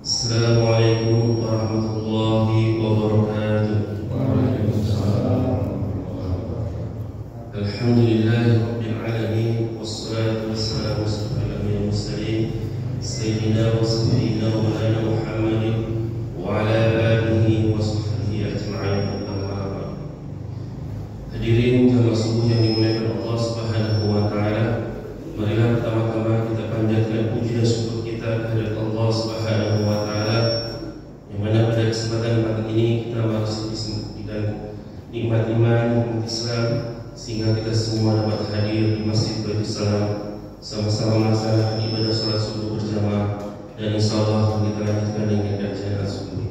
Assalamualaikum warahmatullahi wabarakatuh. Waalaikumsalam. Alhamdulillahirabbil alamin wassalatu wassalamu ala mursalin sayyidina wa sayyidina wa maulana Muhammadin wa ala alihi wa sahbihi ajma'in. Amma ba'd. Hadirin jamaah subuh yang dimuliakan Allah Subhanahu wa taala, marilah pertama-tama kita panjatkan puji dan syukur kita kehadirat Allah Subhanahu wa taala, yang mana pada kesempatan pagi ini kita masih diberikan nikmat iman, nikmat Islam, sehingga kita semua dapat hadir di Masjid Baitul Salam, sama-sama melaksanakan ibadah salat subuh berjamaah, dan insyaallah kita lanjutkan dengan kajian subuh.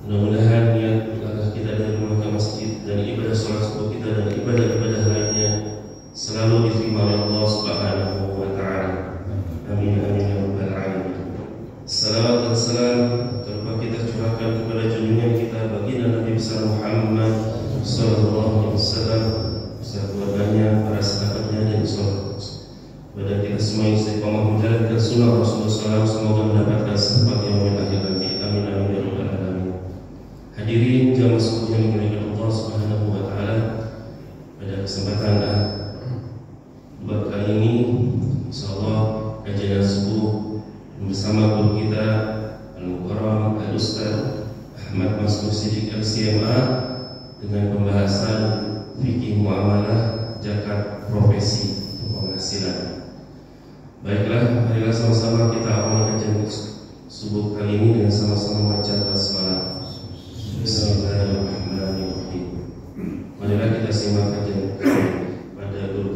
Mudah-mudahan niat langkah kita dari rumah ke masjid dan ibadah salat subuh kita dan ibadah-ibadah lainnya selalu diterima oleh Allah Subhanahu wa taala. Amin amin ya rabbal alamin. Salawat dan salam terlupa kita curahkan kepada junjungan kita baginda Nabi besar Muhammad sallallahu alaihi wasallam beserta keluarganya, para sahabatnya dan sahabat. Kepada kita semua yang istiqomah menjalankan sunnah Rasulullah SAW, semoga mendapatkan syafaat yaumil akhir nanti. Amin amin ya rabbal alamin. Hadirin jamaah subuh yang dimuliakan Allah Subhanahu wa taala, pada kesempatan buat kali ini insyaallah kajian subuh bersama guru kita Al-Mukarram Al-Ustaz Ahmad Mas'ud Siddiq LCMA dengan pembahasan fikih muamalah zakat profesi penghasilan. Baiklah, marilah sama-sama kita awali kajian subuh kali ini dengan sama-sama membaca basmalah. Bismillahirrahmanirrahim. Marilah kita simak kajian pada guru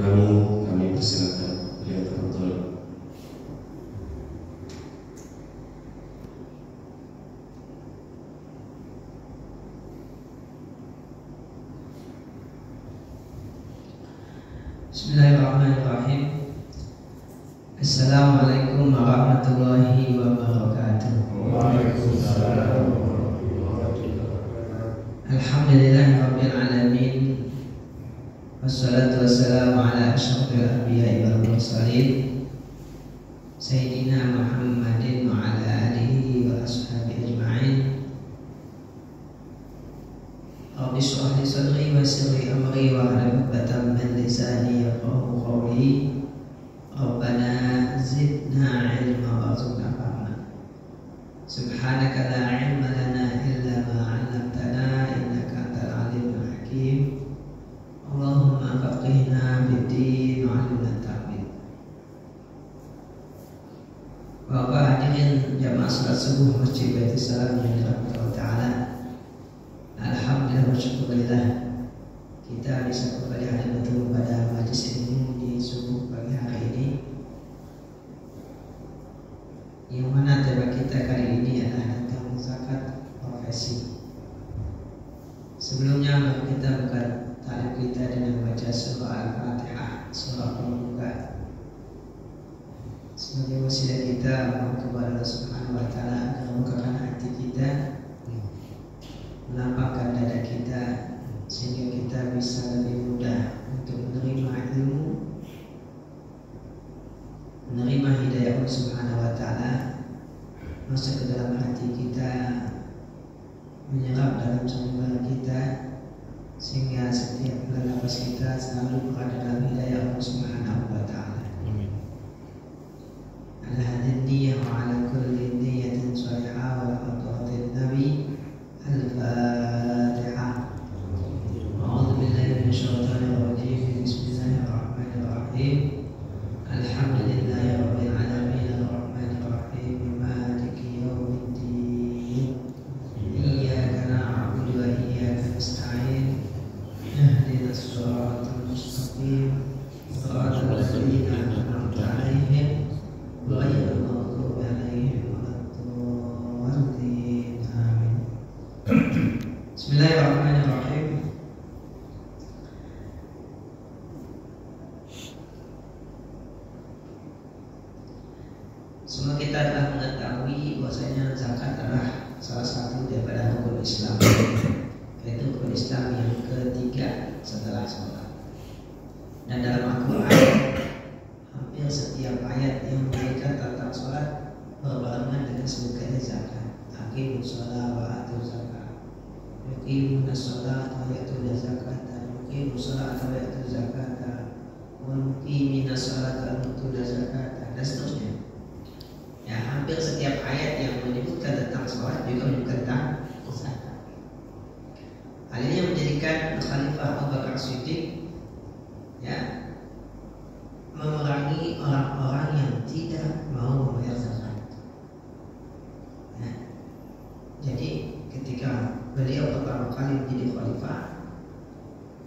kami persilakan beliau tafadhol. Bismillahirrahmanirrahim. Assalamualaikum warahmatullahi wabarakatuh. Waalaikumsalam. Alhamdulillahirabbil alamin. Wassalatu wassalamu ala asyrafil anbiya'i wal mursalin Sayyidina Muhammadin wa ala alihi wa ashabihi ajma'in. Rabbi shrah li sadri wa yassir li amri wa hlul 'uqdatam min lisani yafqahu qawli. Rabbana zidna 'ilma warzuqna fahma. Subhanaka la 'ilma lana illa ma 'allamtana innaka antal 'alimul hakim. Allahumma faqihna fid-din wa 'allimna ta'wil. Bapak hadirin jamaah salat subuh Masjid Baitul Salam yang dirahmati Allah taala. Alhamdulillah wa syukurillah, kita bisa kembali hadir bertemu pada majlis ilmu di subuh pagi hari ini, yang mana tema kita kali ini adalah tentang zakat profesi. Sebelumnya mari kita buka ta'lim kita dengan baca surah Al-Fatihah, surah pembuka, sebagai wasilah kita mohon kepada Allah Subhanahu wa taala agar membukakan hati kita, melapangkan dada kita, sehingga kita bisa lebih mudah untuk menerima ilmu, menerima hidayah Allah Subhanahu wa taala masuk ke dalam hati kita, menyerap dalam sumber kita, sehingga setiap bulan nafas kita selalu berada dalam hidayah Allah Subhanahu wa taala. Amin. Ala hadhihi niyyah wa ala kulli niyyatin shalihah wa ala hadratin nabi. Al-Fatihah. A'udzu billahi minasyaitonir rajim. Bismillahirrahmanirrahim. Alhamdulillahirabbil alamin arrahmanir rahim maliki yaumiddin. Iyyaka na'budu wa iyyaka nasta'in. Ihdinas shiratal mustaqim. Shiratal ladzina an'amta 'alaihim ghairil maghdubi 'alaihim waladdallin. Amin. Bismillahirrahmanirrahim. Semua kita telah mengetahui bahwasanya zakat adalah salah satu daripada rukun Islam, yaitu rukun Islam yang ketiga setelah sholat. Dan dalam Al-Quran hampir setiap ayat yang berkaitan tentang sholat berbarengan dengan aqimus shalah wa atuz zakat. Yuqimuna sholata wa ya'tuna zakata. Yuqimus sholata wa ya'tuz zakata. Wa muqimina sholata wa ya'tuna zakata, dan seterusnya. Ya, hampir setiap ayat yang menyebutkan tentang sholat juga menyebutkan tentang zakat. Hal ini yang menjadikan Khalifah Abu Bakar Siddiq ya memerangi orang-orang yang tidak mau membayar zakat. Ya. Jadi ketika beliau pertama kali menjadi khalifah,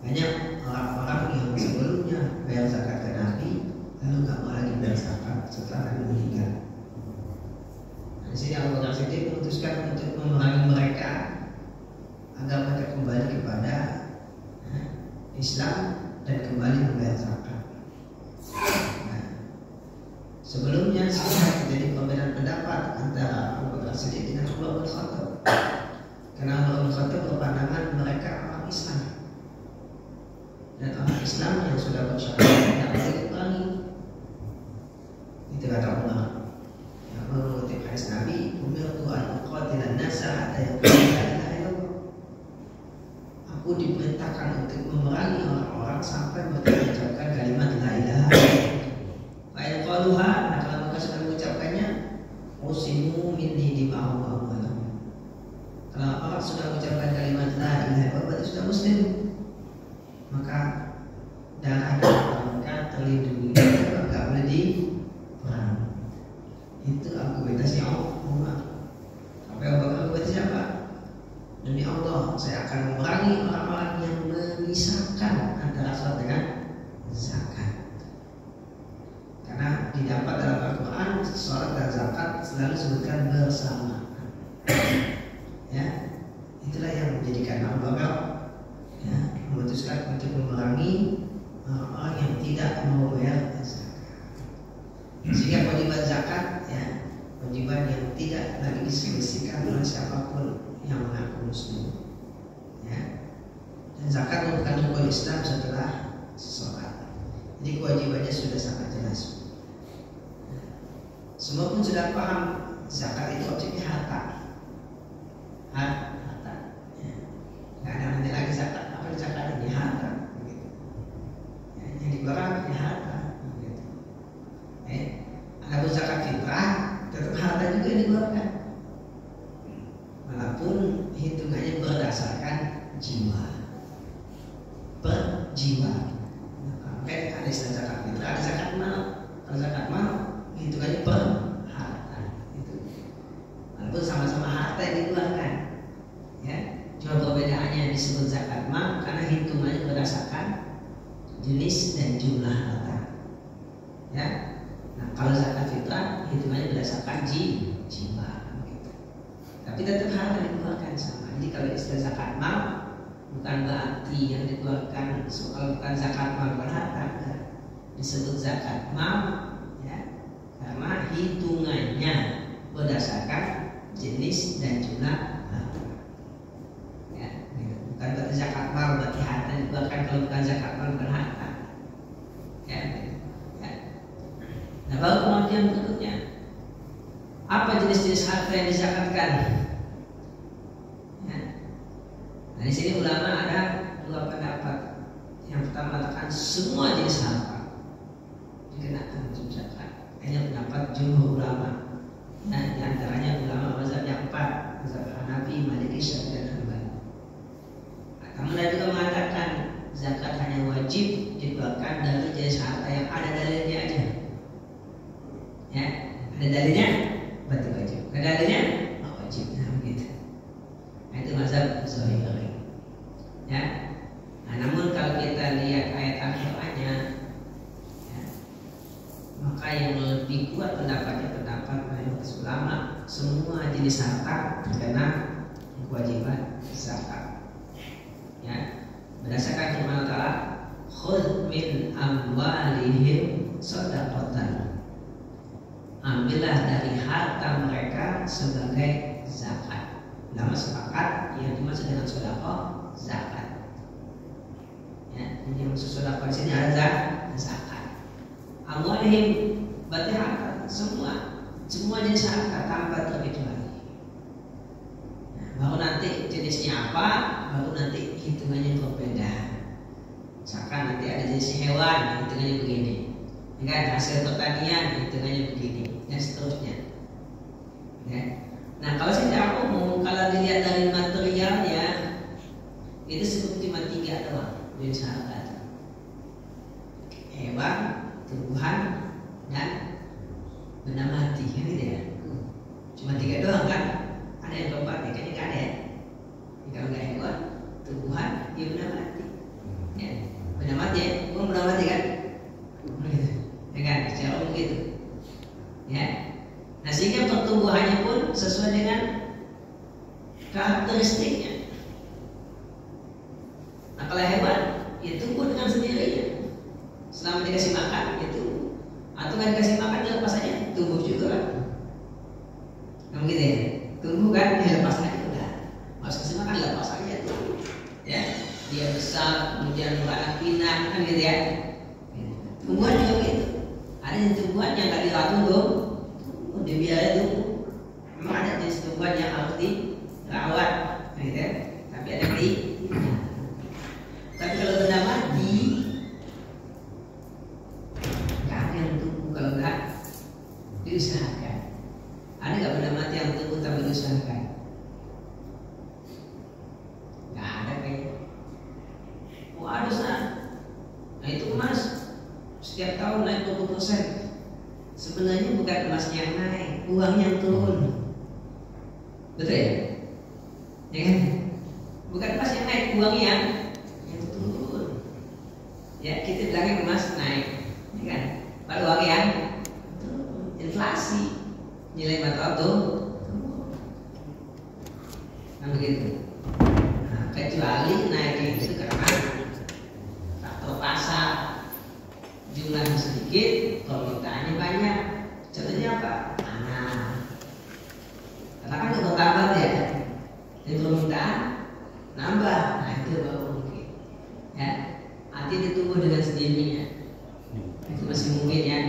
banyak orang-orang yang sebelumnya bayar zakat ke Nabi lalu nggak mau lagi bayar zakat setelah Nabi meninggal. Nah, di sini Abu Bakar Siddiq memutuskan untuk memerangi mereka agar mereka kembali kepada Islam dan kembali membayar zakat. Nah, sebelumnya sudah terjadi perbedaan pendapat antara Abu Bakar Siddiq dengan Umar bin Khattab. Karena Umar bin Khattab berpandangan mereka orang Islam, dan orang Islam yang sudah bersyahadat tidak boleh diperangi. Itu kata Umar. Yang mengutip hadis Nabi, umirtu an uqatilan nasa hatta yaqulu la ilaha illallah. Aku diperintahkan untuk memerangi orang-orang sampai mereka mengucapkan kalimat la ilaha illallah. Fa in qaluha, nah kalau mereka sudah mengucapkannya, usimu minni dima'u wa amwalahum. Kalau orang sudah mengucapkan kalimat la ilaha illallah berarti sudah muslim, maka darah mereka terlindungi, nggak boleh diperang. Itu argumentasi Umar. Apa yang argumentasi siapa? Demi Allah, saya akan memerangi orang-orang yang memisahkan antara sholat dengan zakat. Karena didapat dalam Al-Quran, sholat dan zakat selalu disebutkan bersama. Ya, itulah yang menjadikan Abu Bakar ya memutuskan untuk memerangi orang-orang yang tidak mau bayar zakat. Sehingga kewajiban zakat ya kewajiban yang tidak lagi diselisihkan oleh siapapun yang mengaku muslim. Ya. Dan zakat merupakan rukun Islam setelah sholat. Jadi kewajibannya sudah sangat jelas. Semua pun sudah paham zakat itu objeknya harta. Harta. Ya. Nggak ada nanti lagi zakat. Apa zakat ini harta? Begitu. Ya, yang dikeluarkan ini harta. Begitu. Ada zakat fitrah, tetap harta juga yang dikeluarkan. Walaupun hitungannya berdasarkan jiwa, per jiwa. Makanya ada istilah zakat fitrah, ada zakat mal. Kalau zakat mal hitungannya per harta. Itu. Walaupun sama-sama harta yang dikeluarkan, ya. Cuma perbedaannya disebut zakat mal karena hitungannya berdasarkan jenis dan jumlah harta. Ya. Nah, kalau zakat fitrah hitungannya berdasarkan jiwa. Tapi tetap harta dikeluarkan sama. Jadi kalau istilah zakat mal bukan berarti yang dikeluarkan soal bukan zakat mal bukan harta, enggak. Disebut zakat mal ya karena hitungannya berdasarkan jenis dan jumlah harta. Ya, bukan berarti zakat mal berarti harta dikeluarkan, kalau bukan zakat mal bukan harta. Ya. Nah, baru pengertian berikutnya. Apa jenis-jenis harta yang dizakatkan? Ya. Nah, di sini ulama ada dua pendapat. Yang pertama mengatakan semua jenis harta dikenakan wajib zakat. Ini pendapat jumhur ulama. Nah, di antaranya ulama mazhab yang 4, mazhab Hanafi, Maliki, Syafi'i dan Hanbali. Namun ada juga mengatakan zakat hanya wajib dikeluarkan dari jenis harta yang ada dalilnya aja. Ya, ada dalilnya berarti wajib. Ada dalilnya wajib. Nah, begitu. Nah, itu mazhab Zahiri. Ya. Nah, namun kalau kita lihat ayat Al-Qur'annya, ya, maka yang lebih kuat pendapatnya pendapat mayoritas ulama, semua jenis harta terkena kewajiban zakat. Ya. Berdasarkan firman Allah, "Khudh min amwalihim shadaqatan." Ambillah dari harta mereka sebagai zakat. Ulama sepakat yang dimaksud dengan sedekah zakat. Ya, yang maksud sedekah di sini ada zakat. Amwalihim berarti harta semua jenis harta tanpa terkecuali. nanti jenisnya apa, baru nanti hitungannya berbeda. Misalkan nanti ada jenis hewan, hitungannya begini, kan hasil pertanian hitungannya begini, dan seterusnya. Ya. Nah kalau secara umum, kalau dilihat dari materialnya, itu cuma 3 doang jenis harta: hewan, tumbuhan, dan benda mati, kan gitu ya. Cuma 3 doang kan? Ada yang keempat, kayaknya nggak ada ya. Kalau nggak hewan, tumbuhan, ya benda mati. Ya, benda mati ya, bukan benda mati kan? Ya kan, secara umum gitu. Ya, nah sehingga pertumbuhannya pun sesuai dengan karakteristiknya. Nah kalau hewan, ya tumbuh dengan sendirinya. Selama dikasih makan, ya tumbuh. Atau nggak dikasih makan, dia lepas aja, tumbuh juga kan? Nah begitu ya, tumbuh kan, dia lepas aja udah. Harus kasih makan, lepas aja tumbuh. Ya, dia besar, kemudian beranak pinak, kan gitu ya. Tumbuhan juga gitu. Ada jenis tumbuhan yang nggak dilatih dong, dibiarin tumbuh. Memang ada jenis tumbuhan yang harus dirawat, gitu ya. Tapi ada yang tapi kalau benda mati, nggak ada yang tumbuh kalau nggak diusahakan. Ada nggak benda mati yang tumbuh tapi diusahakan? Nggak ada kayaknya. Oh ada sana. Nah itu emas setiap tahun naik 20%. Sebenarnya bukan emasnya yang naik, uangnya yang turun. Betul ya? Ya kan? Bukan emas yang naik, uangnya yang turun. Ya kita bilangnya emas naik, ya kan? Pada uang yang turun. Inflasi, nilai mata uang nah begitu. Nah, kecuali naiknya itu karena faktor pasar, jumlahnya sedikit, permintaannya banyak. Contohnya apa? Tanah. Karena kan itu bertambah ya, jadi permintaan nambah. Nah itu baru mungkin. Ya, nanti ditumbuh dengan sendirinya. Itu masih mungkin ya.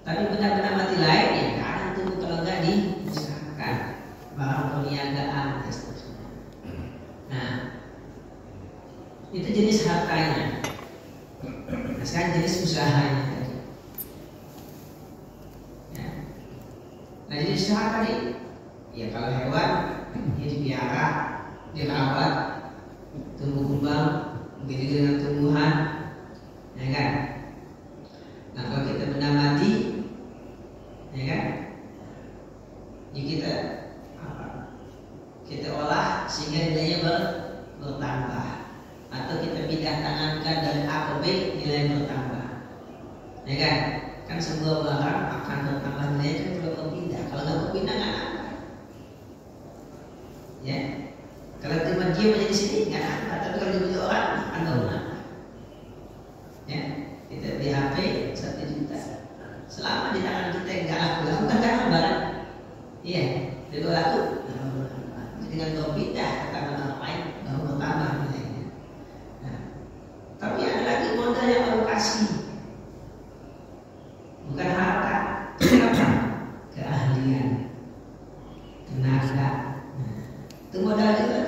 Tapi benda-benda mati lain ya kadang tumbuh kalau nggak diusahakan. Barang perniagaan dan seterusnya. Nah, itu jenis hartanya. Nah, sekarang jenis usahanya tadi. Ya. Nah jenis usaha tadi, ya kalau hewan ya dipiara, dirawat, tumbuh kembang, begitu dengan tumbuhan, ya kan? Nah kalau kita benda mati, ya kan? Ya kita olah sehingga nilainya bertambah, atau kita pindah tangankan dari A ke B, nilai bertambah, ya kan? Kan sebuah barang akan bertambah nilainya kan kalau berpindah. Kalau nggak berpindah nggak nambah. Ya, kalau cuma diam aja di sini nggak nambah. Tapi kalau dibeli orang akan nambah. Ya, kita beli HP 1 juta. Selama di tangan kita nggak laku kan nggak nambah kan? Iya, jadi laku. Dengan berpindah ke tangan orang lain baru bertambah nilainya. Nah, tapi ada lagi modal yang alokasi, bukan harta, apa? Keahlian, tenaga. Nah, itu modal juga.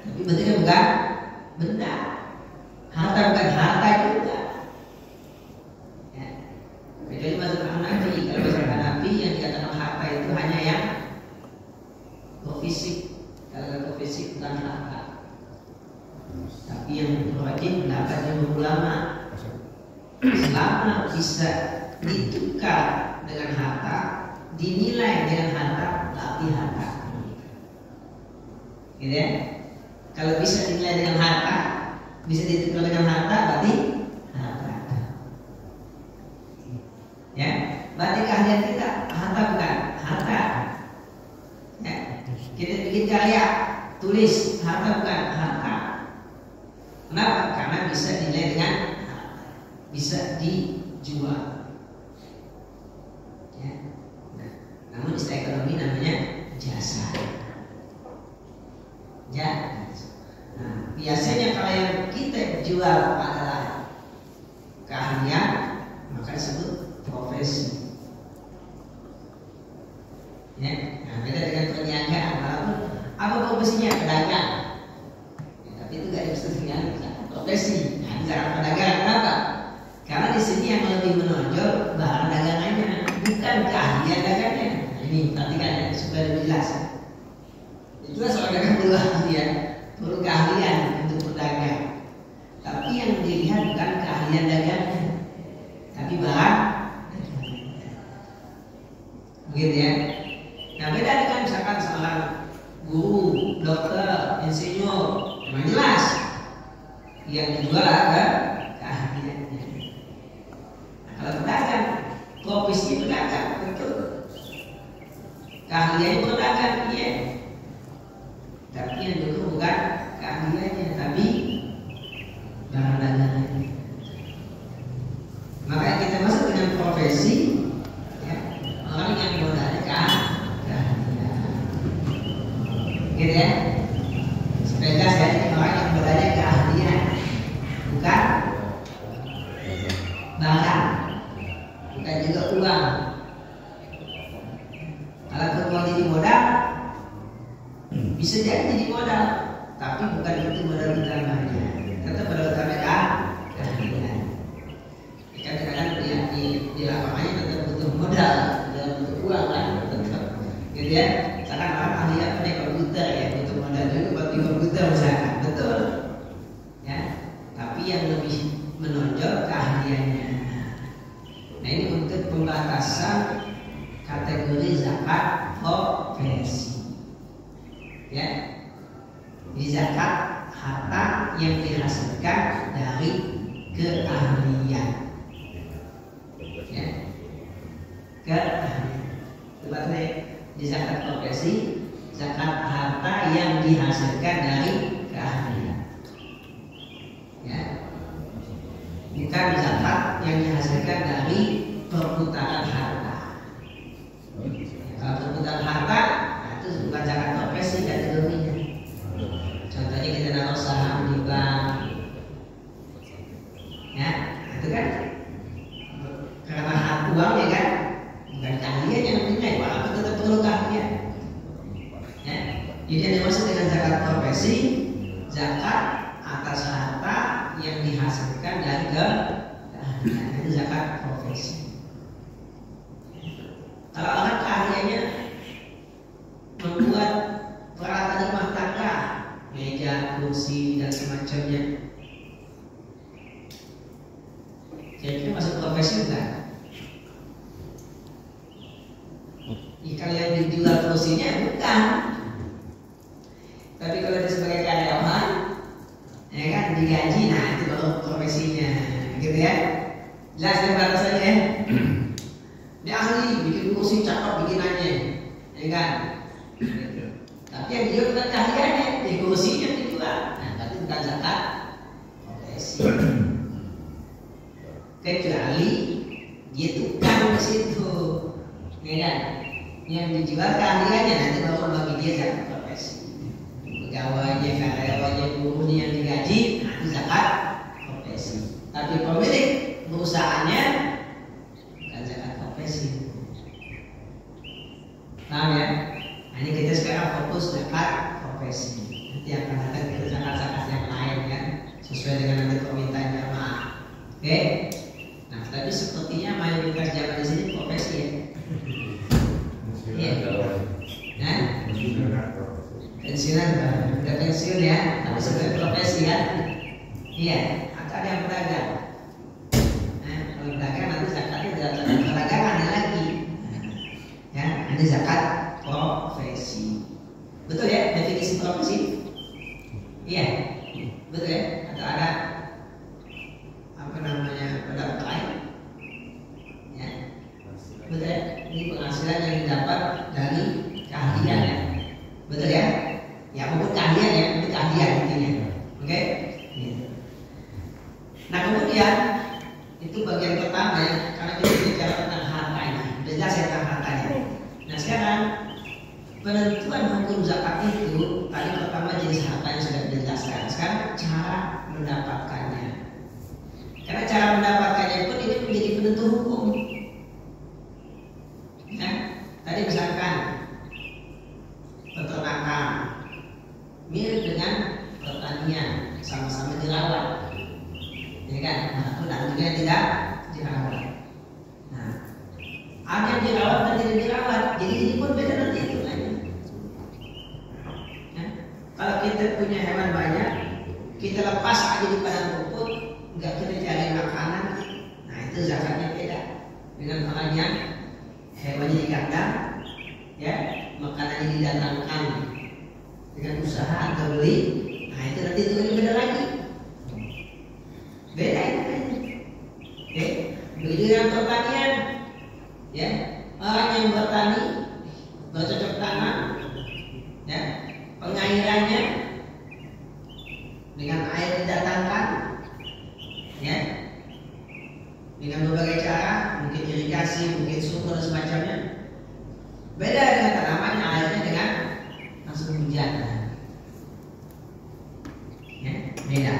Tapi bentuknya bukan benda. Harta bukan harta juga. Ya. Kecuali masuk Hanafi. Kalau masuk Hanafi yang dikatakan harta itu hanya yang fisik. Kalau fisik bukan harta. Tapi yang wajib pendapatnya ulama, selama bisa ditukar dengan harta, dinilai dengan harta, berarti harta. Gitu ya? Kalau bisa dinilai dengan harta, bisa ditukar dengan harta, berarti harta. Ya, berarti keahlian kita harta bukan harta. Ya, kita bikin karya, tulis, harta bukan harta. Kenapa? Karena bisa dinilai dengan harta, bisa dijual. Ya. Nah, namun istilah ekonomi namanya jasa. Ya. Nah, biasanya kalau yang kita jual adalah keahlian, maka disebut profesi. Ya. Nah, beda dengan perniagaan. Apa profesinya pedagang, ya, tapi itu nggak bisa dengan profesi. Nah, zakat perdagangan kenapa? Karena di sini yang lebih menonjol barang dagangannya, bukan keahlian dagangnya. Nah, ini perhatikan ya, supaya lebih jelas. Itulah seorang dagang perlu keahlian, perlu keahlian untuk berdagang. Tapi yang dilihat bukan keahlian dagangnya, tapi barang. Begitu ya. Nah, beda dengan misalkan seorang guru, dokter, insinyur, memang jelas yang dijual ada keahliannya. Nah, kalau pedagang, profesi pedagang, betul. Keahliannya pedagang, iya. Tapi yang dulu bukan keahliannya, tapi barang dagangannya. Makanya kita masuk dengan profesi, ya, orang yang modalnya keahlian. Gitu ya. Supaya jelas ya, orang yang modalnya keahlian, bukan barang, bukan juga uang. Kalau uang jadi modal, bisa jadi modal, tapi bukan itu modal utamanya. Tetap modal utamanya keahlian. Kadang-kadang di lapangannya tetap butuh modal, dalam bentuk uang kan, tetap. Gitu ya. Sekarang orang ahli apa nih komputer ya, butuh modal juga buat di komputer misalkan, betul. Ya. Tapi yang lebih menonjol keahliannya. Nah, ini untuk pembatasan kategori zakat profesi. Ya, di zakat harta yang dihasilkan dari keahlian. Ya, keahlian. Tepatnya di zakat profesi, zakat harta yang dihasilkan dari keahlian. Ya, bukan zakat yang dihasilkan dari perputaran harta. Kalau perputaran harta, nah itu bukan zakat profesi kategorinya. Contohnya kita naruh saham di bank, ya, itu kan karena hak uang ya kan, bukan keahlian yang dinilai, walaupun tetap perlu keahlian. Ya, jadi ada masuk dengan zakat profesi, zakat atas harta yang dihasilkan dari keahlian, itu zakat profesi. Kalau orang keahliannya membuat peralatan rumah tangga, meja, kursi dan semacamnya, kira-kira masuk profesi bukan? Ya, kalau yang dijual kursinya bukan. Tapi kalau dia sebagai karyawan, ya kan digaji, nah itu baru profesinya, gitu ya. Jelas dan batasannya ya. Dia ahli bikin kursi cakep bikinannya, ya kan. Tapi yang dijual bukan keahliannya, di kursinya dijual. Nah, tapi bukan zakat profesi. Kecuali dia tukang di situ, ya kan. Yang dijual keahliannya, nanti baru bagi dia zakat profesi. Pegawainya, karyawannya, buruhnya yang digaji, nah itu zakat profesi. Tapi pemilik perusahaannya bukan zakat profesi. Paham ya? Nah, ini kita sekarang fokus zakat profesi. Nanti akan ada kita zakat-zakat yang lain kan, sesuai dengan nanti permintaan jamaah. Oke? Nah, tapi sepertinya mayoritas jamaah di sini profesi ya. Iya. Nah, pensiunan udah pensiun ya, tapi sebagai profesi kan? Iya. Atau ada yang pedagang. Nah, kalau pedagang nanti zakatnya tidak zakat perdagangan lagi. Ya, ini zakat profesi. Betul ya definisi profesi? Iya, betul ya. Atau ada apa namanya pendapat lain? Ya, betul ya. Ini penghasilan yang didapat dari keahlian ya. Betul ya? Ya, maupun keahlian ya, itu keahlian intinya. Oke? Gitu. Nah, kemudian itu bagian pertama ya, karena kita bicara tentang hartanya. Sudah jelas ya tentang hartanya. Nah, sekarang penentuan hukum zakat itu tadi pertama jenis harta yang sudah dijelaskan. Sekarang cara mendapatkannya. Karena cara mendapatkannya pun ini menjadi penentu hukum. Ya, tadi misalkan peternakan, kita lepas aja di padang rumput, nggak kita cari makanan, nah itu zakatnya beda dengan orang yang hewannya di kandang, ya makanannya didatangkan dengan usaha atau beli, nah itu nanti itu beda lagi, beda itu kan. Oke, begitu dengan pertanian, ya orang yang bertani bercocok tanam, ya pengairannya dengan air didatangkan, ya dengan berbagai cara, mungkin irigasi, mungkin sumur dan semacamnya. Beda dengan tanamannya, airnya dengan langsung hujan, ya beda.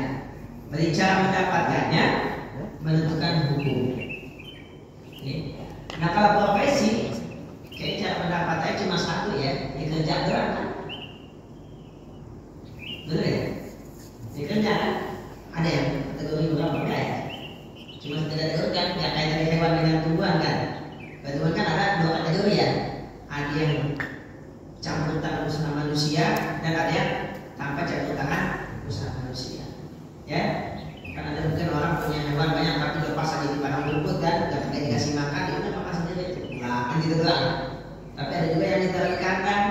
Berarti cara mendapatkannya menentukan hukum. Ya. Nah kalau profesi, kayak cara mendapatkannya cuma satu ya, kerja gerak kan, betul ya? Kerja kan? Ada yang kategori berapa enggak ya? Cuma sekedar kerja, nggak kayak dari hewan dengan tumbuhan kan? Tumbuhan kan ada dua kategori ya. Ada yang campur tangan usaha manusia dan ada yang tanpa campur tangan usaha manusia. Ya, kan ada mungkin orang punya hewan banyak tapi lepas aja di padang rumput kan, nggak pakai dikasih makan, dia udah makan sendiri. Nah, kan gitu doang. Tapi ada juga yang ditaruh di kandang,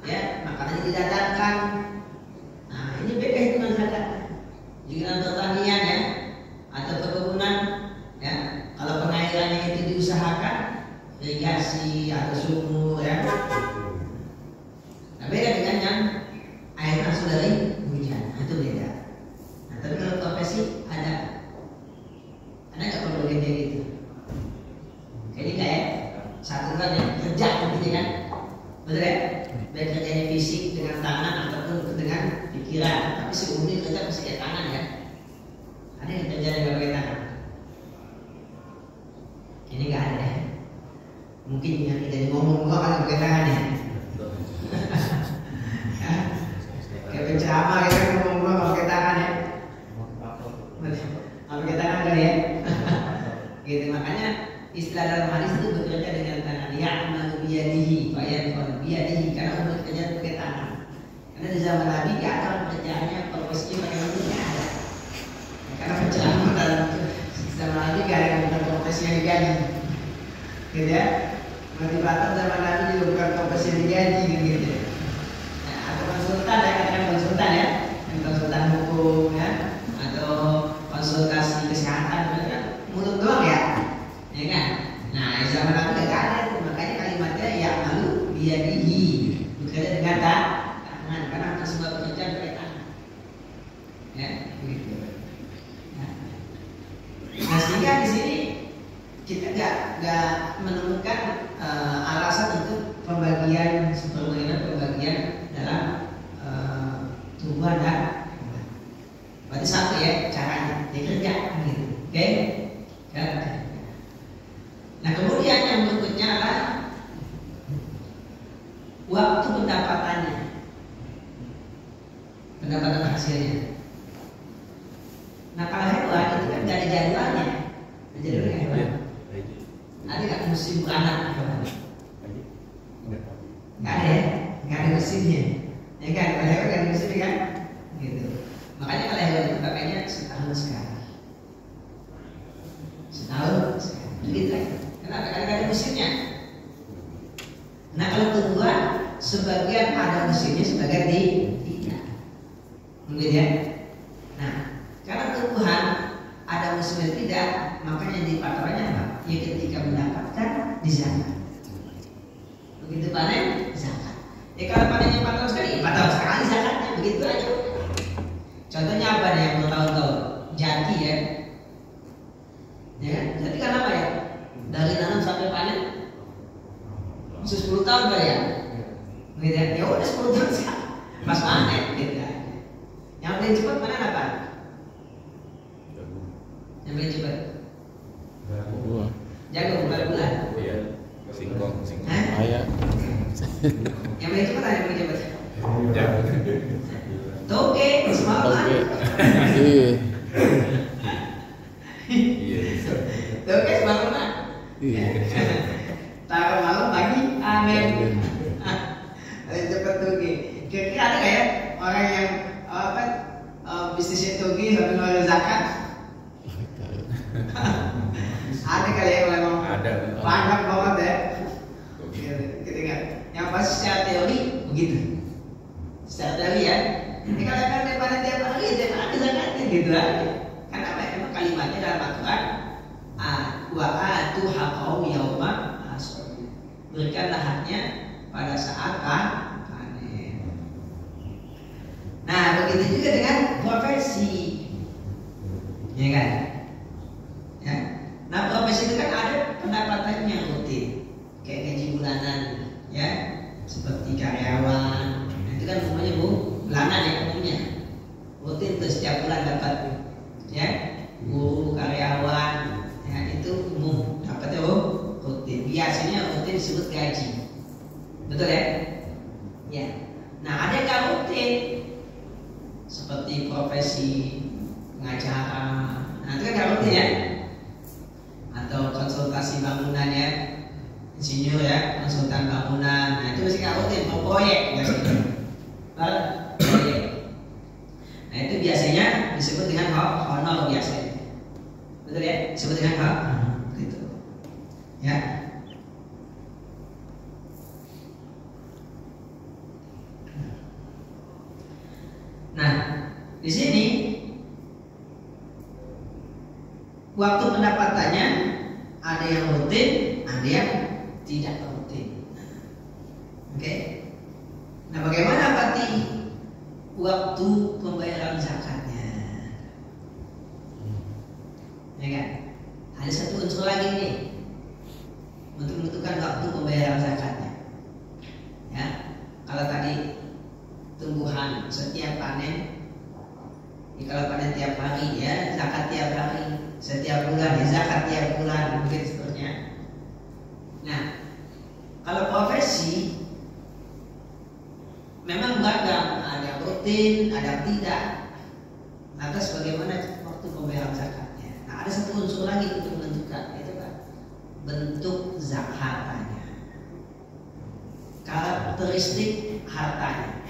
ya makanannya didatangkan. Nah, ini beda hitungan zakat. Jika pertanian ya atau perkebunan, ya kalau pengairannya itu diusahakan, irigasi atau sumur, ya. Nah, beda dengan yang air langsung dari hujan, itu beda. Nah, tapi kalau profesi ada nggak perlu kayak gitu? Jadi kayak satu kan yang kerja gitu kan, betul ya? Baik kerjanya fisik dengan tangan ataupun dengan pikiran, tapi seumurnya kerja pasti pakai tangan ya. Ada yang kerja dengan pakai tangan? Ini nggak ada ya. Mungkin yang kita ngomong kan pakai tangan ya. Kayak penceramah kita ngomong pakai tangan ya. Pakai tangan kali ya. Gitu makanya istilah dalam hadis itu bekerja dengan tangan. Ya'malu biyadihi wa yanfa'u biyadihi, karena untuk kerja pakai tangan. Karena di zaman Nabi nggak ada pekerjaannya profesinya pakai tangan, nggak ada. Karena penceramah dalam zaman Nabi nggak ada yang profesi yang digaji, gitu ya. Di Batam zaman Nabi juga bukan profesi yang digaji, gitu. Nah, atau konsultan ya, kan konsultan ya, konsultan hukum ya, atau konsultasi kesehatan, kan mulut doang ya, ya kan? Nah, zaman Nabi nggak ada. Ya'malu biyadihi, bekerja dengan tangan, karena semua pekerjaan pakai tangan. Ya, begitu. Nah, sehingga di sini kita nggak menemukan alasan untuk pembagian dalam tumbuhan dan hewan. Berarti satu ya caranya, dia kerja, gitu. Oke? Nah, kemudian yang berikutnya adalah waktu pendapatannya, pendapatan hasilnya. Nah kalau hewan itu kan nggak ada jadwalnya, jadwalnya hewan. Ada nggak musim beranak hewan? Nggak ada ya, nggak ada musimnya. Ya kan, kalau hewan nggak ada musimnya kan, gitu. Makanya kalau hewan itu pakainya setahun sekali, begitu kan? Kenapa? Karena nggak ada musimnya. Nah kalau tumbuhan sebagian ada musimnya, sebagian tidak, mungkin ya. Nah karena tumbuhan ada musimnya tidak, makanya di patokannya apa? Ya ketika mendapatkan di zakat. Begitu panen zakat. Ya kalau panennya 4 tahun sekali, 4 tahun sekali zakatnya, begitu aja. Contohnya apa nih yang bertahun-tahun? Jati ya. Ya kan? Jati kan apa ya? Dari nanam sampai panen 10 tahun Pak ya? Gitu ya? Ya udah 10 tahun sekarang pas panen gitu ya. Yang paling cepat panen apa? Yang paling cepat? Jagung bulan. Iya. Singkong. Ayam. Yang paling cepat ada yang paling cepat? Jagung. Toge, semalam. Iya. Toge semalam. Iya. Taruh malam pagi, amin. Cepet toge. Kira-kira ada nggak ya orang yang bisnisnya begitu. Secara dari ya. Ini kalau kan daripada tiap hari zakatnya gitu aja. Karena apa? Emang kalimatnya dalam Al-Quran, wa atu haqqahu yauma hasad. Berikanlah haknya pada saat panen. Nah, begitu juga dengan profesi, ya kan? Ya. Nah, profesi itu kan ada pendapatannya rutin, kayak gaji bulanan, ya, seperti karyawan. Nah, itu kan umumnya bulanan ya umumnya, rutin tuh setiap bulan dapat, ya, guru karyawan, ya itu umum dapatnya rutin. Biasanya rutin disebut gaji, betul ya? Ya. Nah, ada yang rutin seperti profesi pengacara, nah itu kan rutin ya, atau konsultasi bangunan ya, insinyur ya, konsultan bangunan, nah itu masih rutin, mau proyek biasanya, proyek. Nah itu biasanya disebut dengan honor biasanya, betul ya, disebut dengan honor, gitu, ya. Nah, di sini waktu pendapatannya ada yang rutin, ada yang tidak rutin. Oke. Nah, bagaimana berarti waktu pembayaran zakatnya? Ya kan? Ada satu unsur lagi nih untuk menentukan waktu pembayaran zakatnya. Ya, kalau tadi tumbuhan setiap panen, ya kalau panen tiap hari ya zakat tiap hari, setiap bulan ya zakat tiap bulan, mungkin seterusnya. Nah, kalau profesi memang beragam, ada rutin, ada tidak. Lantas bagaimana waktu pembayaran zakatnya? Nah, ada satu unsur lagi untuk menentukan, itu kan bentuk zakatnya, karakteristik hartanya.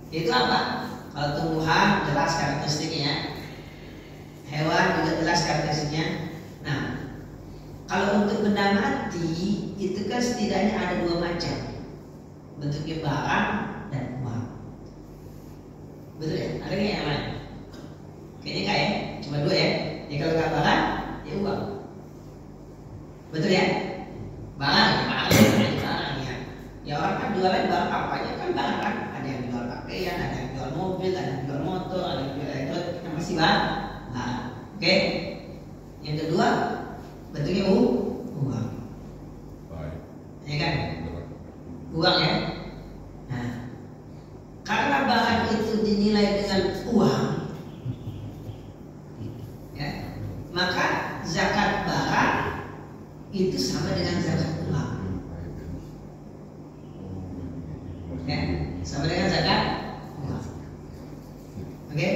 Itu apa? Kalau tumbuhan jelas karakteristiknya, hewan juga jelas karakteristiknya. Nah, kalau untuk benda mati itu kan setidaknya ada dua macam, bentuknya barang dan uang. Betul ya? Ada nggak yang lain? Kayaknya nggak ya? Cuma dua ya? Ya kalau nggak barang, ya uang. Betul ya? Barang ya. Ya orang kan jualan barang apanya kan barang kan? Ada yang jual pakaian, ada yang jual mobil, ada yang jual motor, ada yang jual elektronik, kita masih barang. Nah, oke. Yang kedua bentuknya uang. Ya kan? Uang ya. Nah, karena barang itu dinilai dengan uang, ya, maka zakat barang itu sama dengan zakat uang. Ya, sama dengan zakat uang. Oke?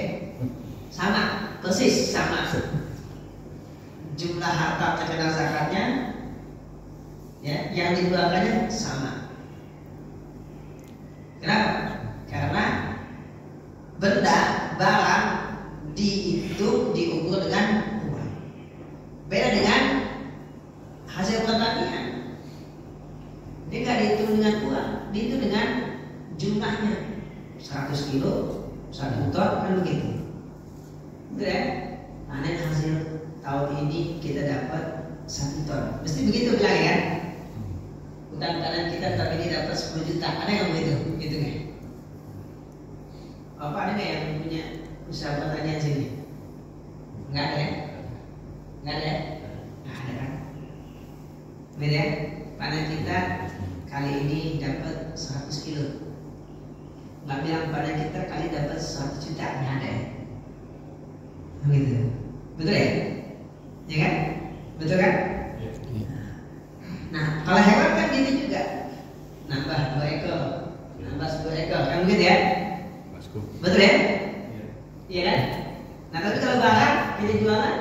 Sama, persis sama. Jumlah harta terkena zakatnya, ya, yang dikeluarkannya sama. Kenapa? Karena benda barang dihitung diukur dengan uang. Beda dengan hasil pertanian. Dia nggak dihitung dengan uang, dihitung dengan jumlahnya. 100 kilo, 1 ton, kan begitu. Betul ya? Panen hasil tahun ini kita dapat 1 ton. Mesti begitu bilang ya? Bukan panen kita tapi ini dapat 10 juta. Ada yang begitu? Gitu kan? Apa ada nggak yang punya usaha pertanian sini? Nggak ada ya? Nggak ada ya? Nggak ada kan? Beda ya? Panen kita kali ini dapat 100 kilo. Nggak bilang panen kita kali dapat 100 juta. Nggak ada ya? Begitu. Betul ya? Ya kan? Betul kan? Nah, kalau hewan kan gitu juga. Nambah 2 ekor, nambah 10 ekor, kan begitu ya? Betul ya? Iya kan? Nah, tapi kalau barang kita jualan,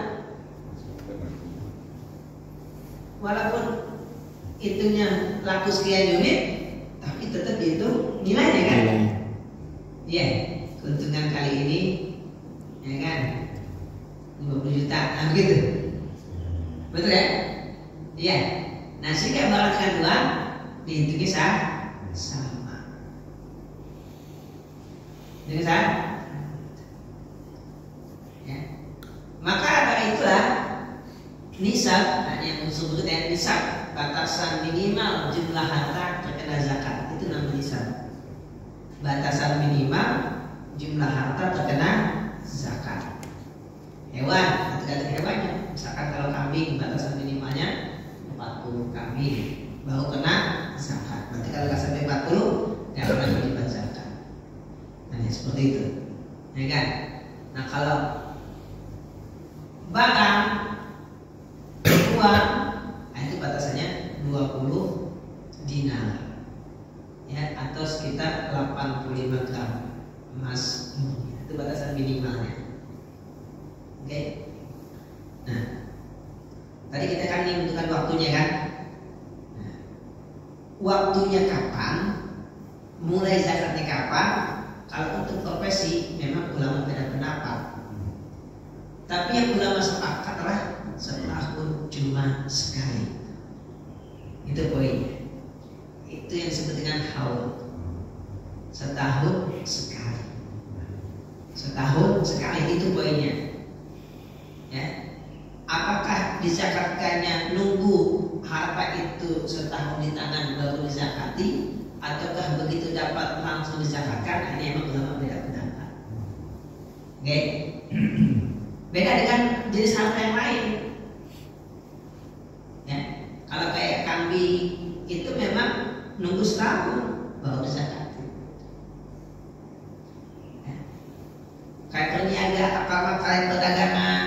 walaupun itunya laku sekian unit, tapi tetap itu nilainya kan? Iya, keuntungan kali ini, ya kan? 50 juta, nah begitu. Betul ya? Iya. Nah, sehingga barang dengan uang dihitungnya sama. Jadi kan? Ya. Maka dari itulah nisab, yang disebutnya nisab, batasan minimal jumlah harta terkena zakat, itu namanya nisab. Batasan minimal jumlah harta terkena zakat. Hewan, tergantung hewannya. Misalkan kalau kambing batasan minimalnya 40 kambing baru kena zakat. Berarti kalau nggak sampai 40 nggak kena wajib zakat. Nah, ya, seperti itu, ya kan? Nah, kalau barang uang, nah itu batasannya 20 dinar, ya, atau sekitar 85 gram emas. Itu batasan minimalnya. Oke. Nah, tadi kita kan menentukan waktunya kan. Nah, waktunya kapan? Mulai zakatnya kapan? Kalau untuk profesi memang ulama beda pendapat. Tapi yang ulama sepakat adalah setahun cuma sekali. Itu poinnya. Itu yang disebut dengan haul. Setahun sekali. Setahun sekali, itu poinnya. Ya. Apakah dizakatkannya nunggu harta itu setahun di tangan baru dizakati, ataukah begitu dapat langsung dizakatkan? Ini memang ulama beda pendapat. Oke. Beda dengan jenis harta yang lain. Ya. Kalau kayak kambing itu memang nunggu setahun baru dizakati. Ya. Kayak perniaga, apa kalian perdagangan,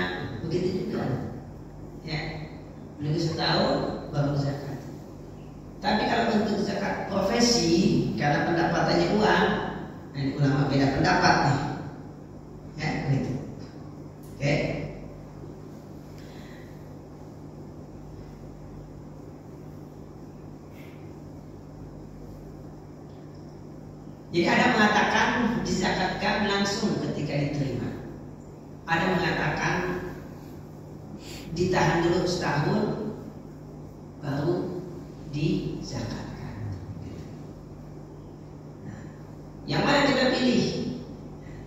begitu juga. Ya. Nunggu setahun baru dizakati. Tapi kalau untuk zakat profesi, karena pendapatannya uang, dan ulama beda pendapat nih. Ya, begitu. Oke. Jadi ada mengatakan dizakatkan langsung ketika diterima. Ada mengatakan ditahan dulu setahun baru dizakatkan. Nah, yang mana kita pilih?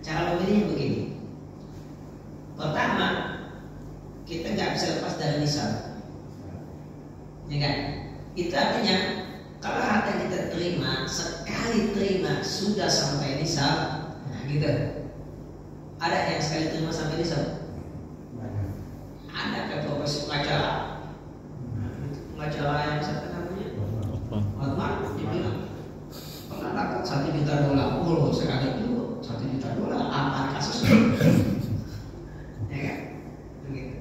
Cara memilihnya begini. Pertama, kita nggak bisa lepas dari nisab, ya kan? Itu artinya kalau harta yang kita terima sekali terima sudah sampai nisab, nah gitu. Ada yang sekali terima sampai nisab? Ada kayak profesi pengacara, pengacara yang siapa namanya? Otman, dia bilang pernah dapat $1 juta. Oh, saya ada dulu $1 juta. Apa kasusnya? Ya kan? Begitu.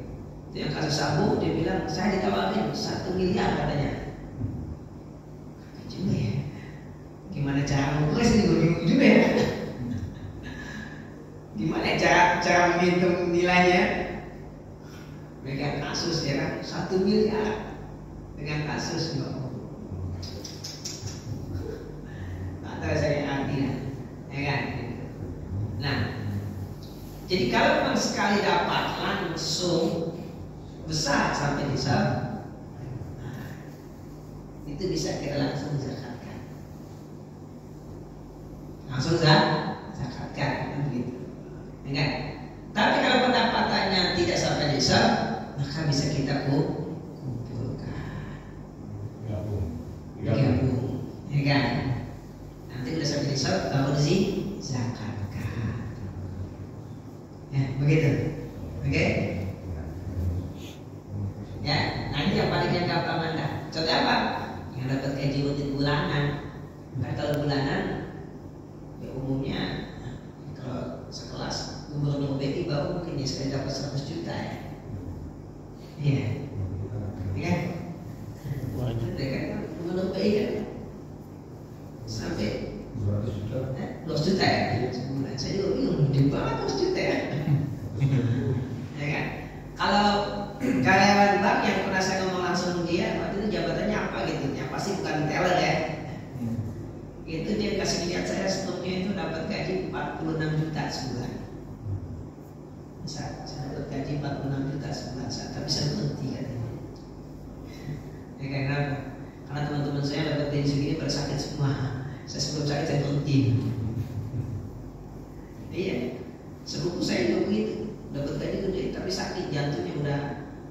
Itu yang kasus Sambo, dia bilang saya ditawarin 1 miliar katanya. Juga ya. Gimana cara mengurus ini bingung juga ya. Gimana cara menghitung nilainya? Dengan kasus ya kan, 1 miliar dengan kasus ya. Atau saya artinya, ya kan? Nah, jadi kalau memang sekali dapat langsung besar sampai nisab, nah, itu bisa kita langsung zakatkan. Langsung zakatkan, kan begitu. Ya kan? Tapi kalau pendapatannya tidak sampai nisab, maka bisa kita kumpulkan. Gabung. Ya kan? Nanti udah sampai nisab baru dizakatkan. Ya, begitu. Oke? Ya, nanti yang paling gampang Anda. Contoh apa? Yang dapat gaji rutin bulanan. Kan kalau bulanan ya umumnya kalau sekelas gubernur BI baru mungkin ya sekali dapat 100 juta ya. Iya. Iya kan? Iya kan? Gubernur BI kan sampai 200 juta. 200 juta ya? Sebulan. Saya juga bingung, gede banget 200 juta ya. Ya kan? Kalau karyawan bank yang pernah saya ngomong langsung dia, waktu itu jabatannya apa gitu? Yang pasti bukan teller ya. Itu dia kasih lihat saya stoknya itu dapat gaji 46 juta sebulan. Saya dapat gaji 46 juta sebulan, tapi saya berhenti katanya. Ya kenapa? Karena teman-teman saya dapat gaji segini pada sakit semua. Saya sebelum sakit saya berhenti.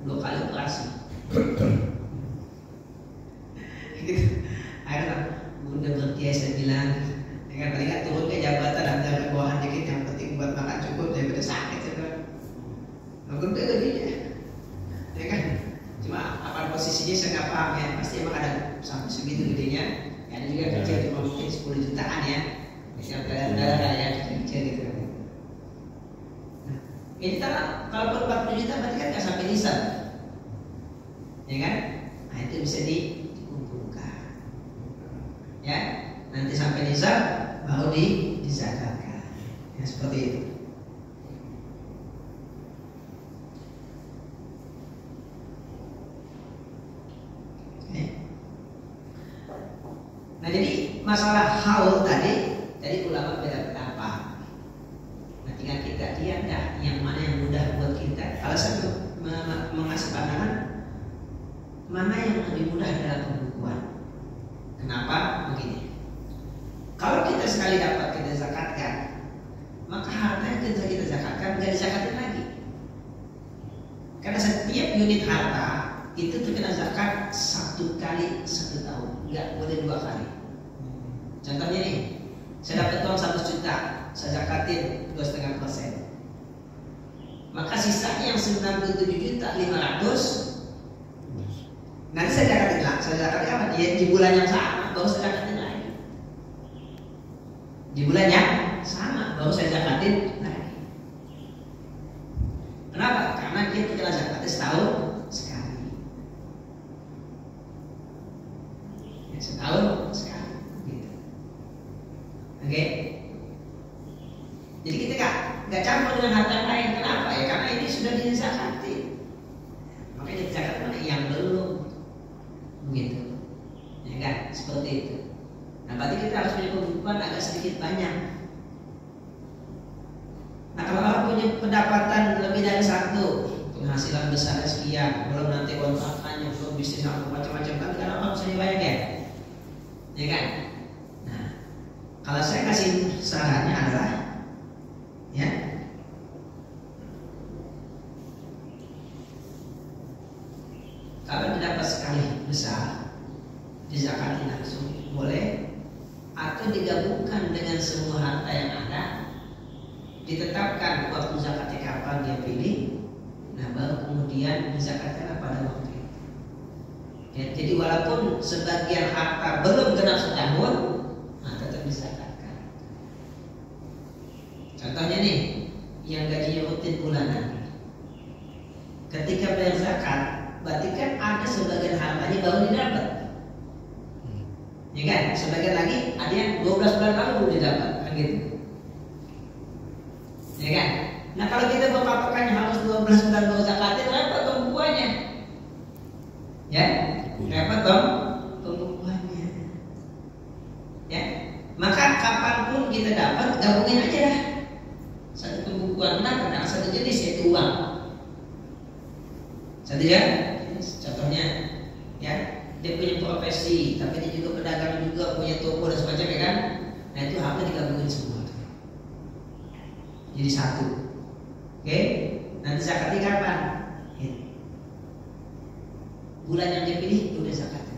2 kali operasi. Gitu. Akhirnya bunda bertiai saya bilang, dengan paling nggak turun ke jabatan antara bawahan dikit, yang penting buat makan cukup daripada sakit. Saya bilang, bunda lebihnya, ya kan? Cuma apa posisinya saya nggak paham ya. Pasti emang ada sampai segitu gedenya. Ada juga kecil cuma mungkin 10 jutaan ya. Misalnya darah ya kecil gitu. Nah, ini kalau 40 juta berarti kan nggak sampai nisab, ya kan? Nah itu bisa dikumpulkan, ya. Nanti sampai nisab baru dizakatkan, ya seperti itu. Nah jadi masalah haul tadi ulama beda pendapat. Nah tinggal kita lihat dah yang mana yang mudah buat kita. Kalau saya mengasih pandangan mana yang lebih mudah dalam pembukuan. Kenapa? Begini. Kalau kita sekali dapat kita zakatkan, maka harta yang kita zakatkan nggak dizakatin lagi. Karena setiap unit harta itu terkena zakat 1 kali 1 tahun, nggak boleh 2 kali. Contohnya nih, saya dapat uang 1 juta, saya zakatin 2,5%. Maka sisanya yang 97.500.000 nanti saya zakatin lah. Saya zakatin apa? Di bulan yang sama baru saya zakatin lagi. Di bulan yang sama baru saya zakatin lagi. Kenapa? Karena dia terkena zakatnya setahun sekali. Ya, setahun sekali. Gitu. Oke. Jadi kita nggak campur dengan harta yang lain. Kenapa ya? Karena ini sudah dizakatin. Makanya zakat mana yang belum, begitu. Ya kan? Seperti itu. Nah, berarti kita harus punya pembukuan agak sedikit banyak. Nah, kalau orang punya pendapatan lebih dari 1, penghasilan besar sekian, belum nanti kontrakannya, belum bisnis atau macam-macam, kan karena orang bisa banyak ya, ya kan? Nah, kalau saya kasih sarannya adalah, ya, kalau didapat sekali besar, dizakatin langsung boleh, atau digabungkan dengan semua harta yang ada, ditetapkan waktu zakatnya kapan dia pilih, nah baru kemudian dizakatkan pada waktu itu. Ya, jadi walaupun sebagian harta belum genap setahun, nah tetap dizakatkan. Contohnya nih, yang gajinya rutin bulanan, ketika bayar zakat, berarti kan ada sebagian hartanya baru didapat. Ya kan? Sebagian lagi ada yang 12 bulan lalu didapat, kan gitu. Ya kan? Nah kalau kita berpatokannya harus 12 bulan baru zakatin, repot dong pembukuannya. Ya? Repot dong pembukuannya. Ya? Maka kapanpun kita dapat, gabungin aja dah. Satu pembukuan benar, satu jenis yaitu uang. Satu ya? Contohnya, ya, dia punya profesi, tapi dia juga pedagang juga, punya toko dan semacamnya kan. Nah itu harta digabungin semua. Jadi 1. Oke? Nanti zakatnya kapan? Ya. Bulan yang dia pilih udah zakatnya.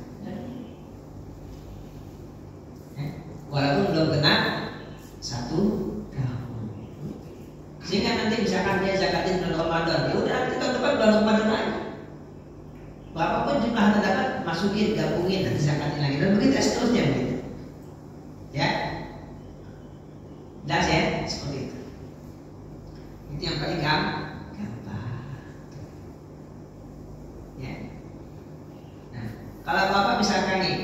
Ya. Walaupun belum genap 1 tahun. Sehingga nanti misalkan dia zakatin bulan Ramadan, ya udah nanti tahun depan bulan Ramadan lagi. Berapapun jumlah harta dapat, masukin, gabungin, nanti zakatin lagi. Dan begitu seterusnya begitu. Ya. Jelas ya? Seperti itu. Itu yang paling gampang. Ya. Nah, kalau Bapak misalkan nih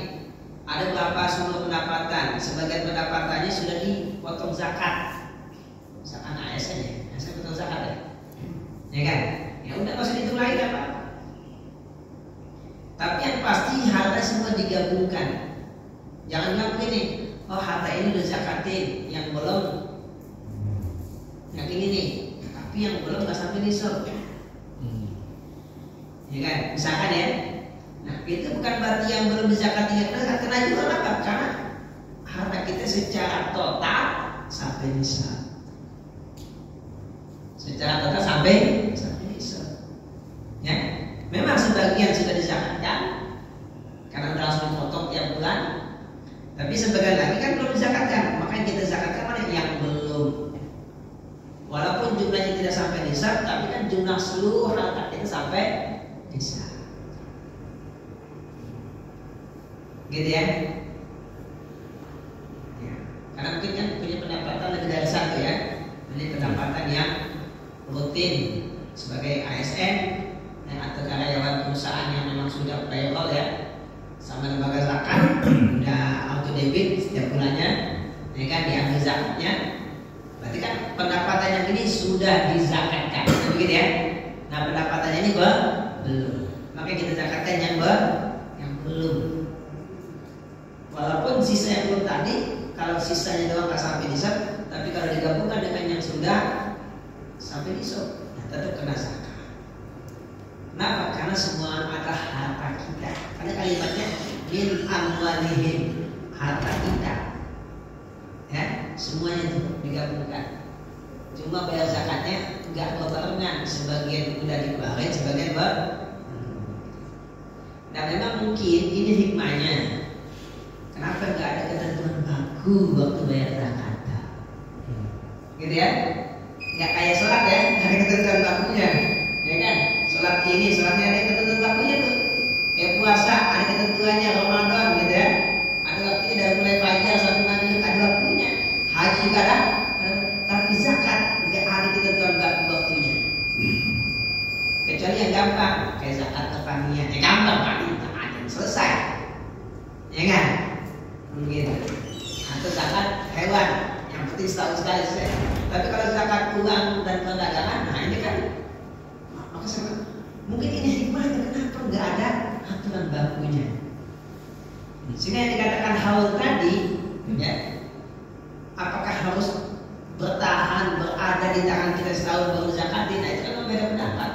ada berapa sumber pendapatan, sebagian pendapatannya sudah dipotong zakat. Misalkan ASN ya, ASN potong zakat ya. Ya kan? Ya udah nggak usah dihitung lagi apa. Tapi yang pasti harta semua digabungkan. Jangan bilang begini, oh harta ini udah zakatin, yang belum, yang ini nih. Tapi yang belum nggak sampai nisab, ya kan? Misalkan ya, nah itu bukan berarti yang belum dizakati kena juga apa? Karena harta kita secara total sampai nisab, secara total sampai nisab, ya. sebagian lagi kan belum dizakatkan, makanya kita zakatkan mana yang belum. Walaupun jumlahnya tidak sampai nisab, tapi kan jumlah seluruh harta kita sampai nisab. Gitu ya? Ya. Karena mungkin kan punya pendapatan lebih dari satu ya. Ini pendapatan yang rutin sebagai ASN atau karyawan perusahaan yang memang sudah payroll ya, sama lembaga zakat, udah auto debit setiap bulannya, ya kan diambil zakatnya. Berarti kan pendapatan yang ini sudah dizakatkan, begitu ya. Nah pendapatannya ini belum, makanya kita zakatkan yang belum. Walaupun sisa yang belum tadi, kalau sisanya doang tak sampai nisab, tapi kalau digabungkan dengan yang sudah sampai nisab, tetap kena zakat. Kenapa? Karena semua adalah harta kita. Karena kalimatnya min amwalihim, harta kita. Ya, semuanya itu digabungkan. Cuma bayar zakatnya enggak berbarengan, sebagian udah dikeluarin, sebagian Dan memang mungkin ini hikmahnya. Kenapa enggak ada ketentuan baku waktu bayar zakat? Gitu ya? Enggak kayak sholat ya, ada ketentuan bakunya, ya kan? Sholat ini, sholatnya ada ketentuan bakunya tuh. Kayak puasa ada ketentuannya, Ramadan gitu ya. Ada waktunya dari mulai fajar sampai maghrib ada waktunya. Haji juga ada, tapi zakat enggak ada ketentuan baku waktunya. Kecuali yang gampang, kayak zakat pertanian, ya gampang kan? Ada selesai, ya kan? Begitu. Atau zakat hewan, yang penting setahun sekali selesai. Tapi kalau zakat uang dan perdagangan, nah ini kan, maka mungkin ini hikmahnya kenapa nggak ada aturan bakunya. Sehingga yang dikatakan haul tadi, ya, apakah harus bertahan berada di tangan kita setahun baru zakat? Nah itu kan berbeda pendapat.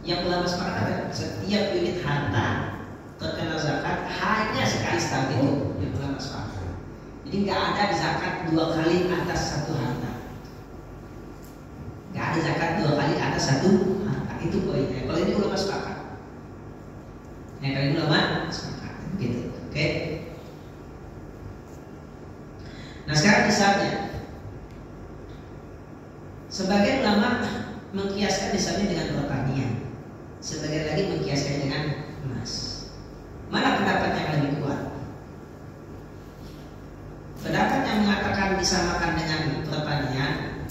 Yang ulama sepakat setiap unit harta terkena zakat hanya sekali setahun itu, yang ulama sepakat. Jadi nggak ada zakat 2 kali atas satu harta. Nggak ada zakat 2 kali atas satu harta. Itu poinnya. Kalau ini ulama sepakat. Yang kali ulama sepakat. Gitu. Oke. Nah sekarang nisabnya. Sebagian ulama mengkiaskan nisabnya dengan pertanian. Sebagian lagi mengkiaskan dengan emas. Mana pendapat yang lebih kuat? Pendapat yang mengatakan disamakan dengan pertanian,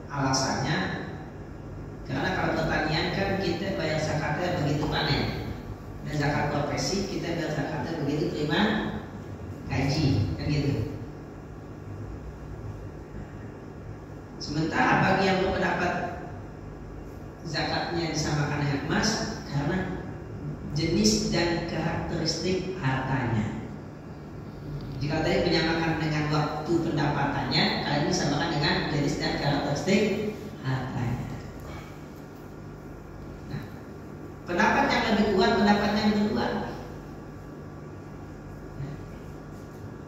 alasannya karena kalau pertanian kan kita bayar zakatnya begitu panen, dan zakat profesi kita bayar zakatnya begitu terima gaji, kan gitu. Sementara bagi yang berpendapat zakatnya disamakan dengan emas karena jenis dan karakteristik hartanya. Jika tadi menyamakan dengan waktu pendapatannya, kali ini disamakan dengan jenis dan karakteristik hartanya. Nah, pendapat yang lebih kuat, pendapat yang kedua.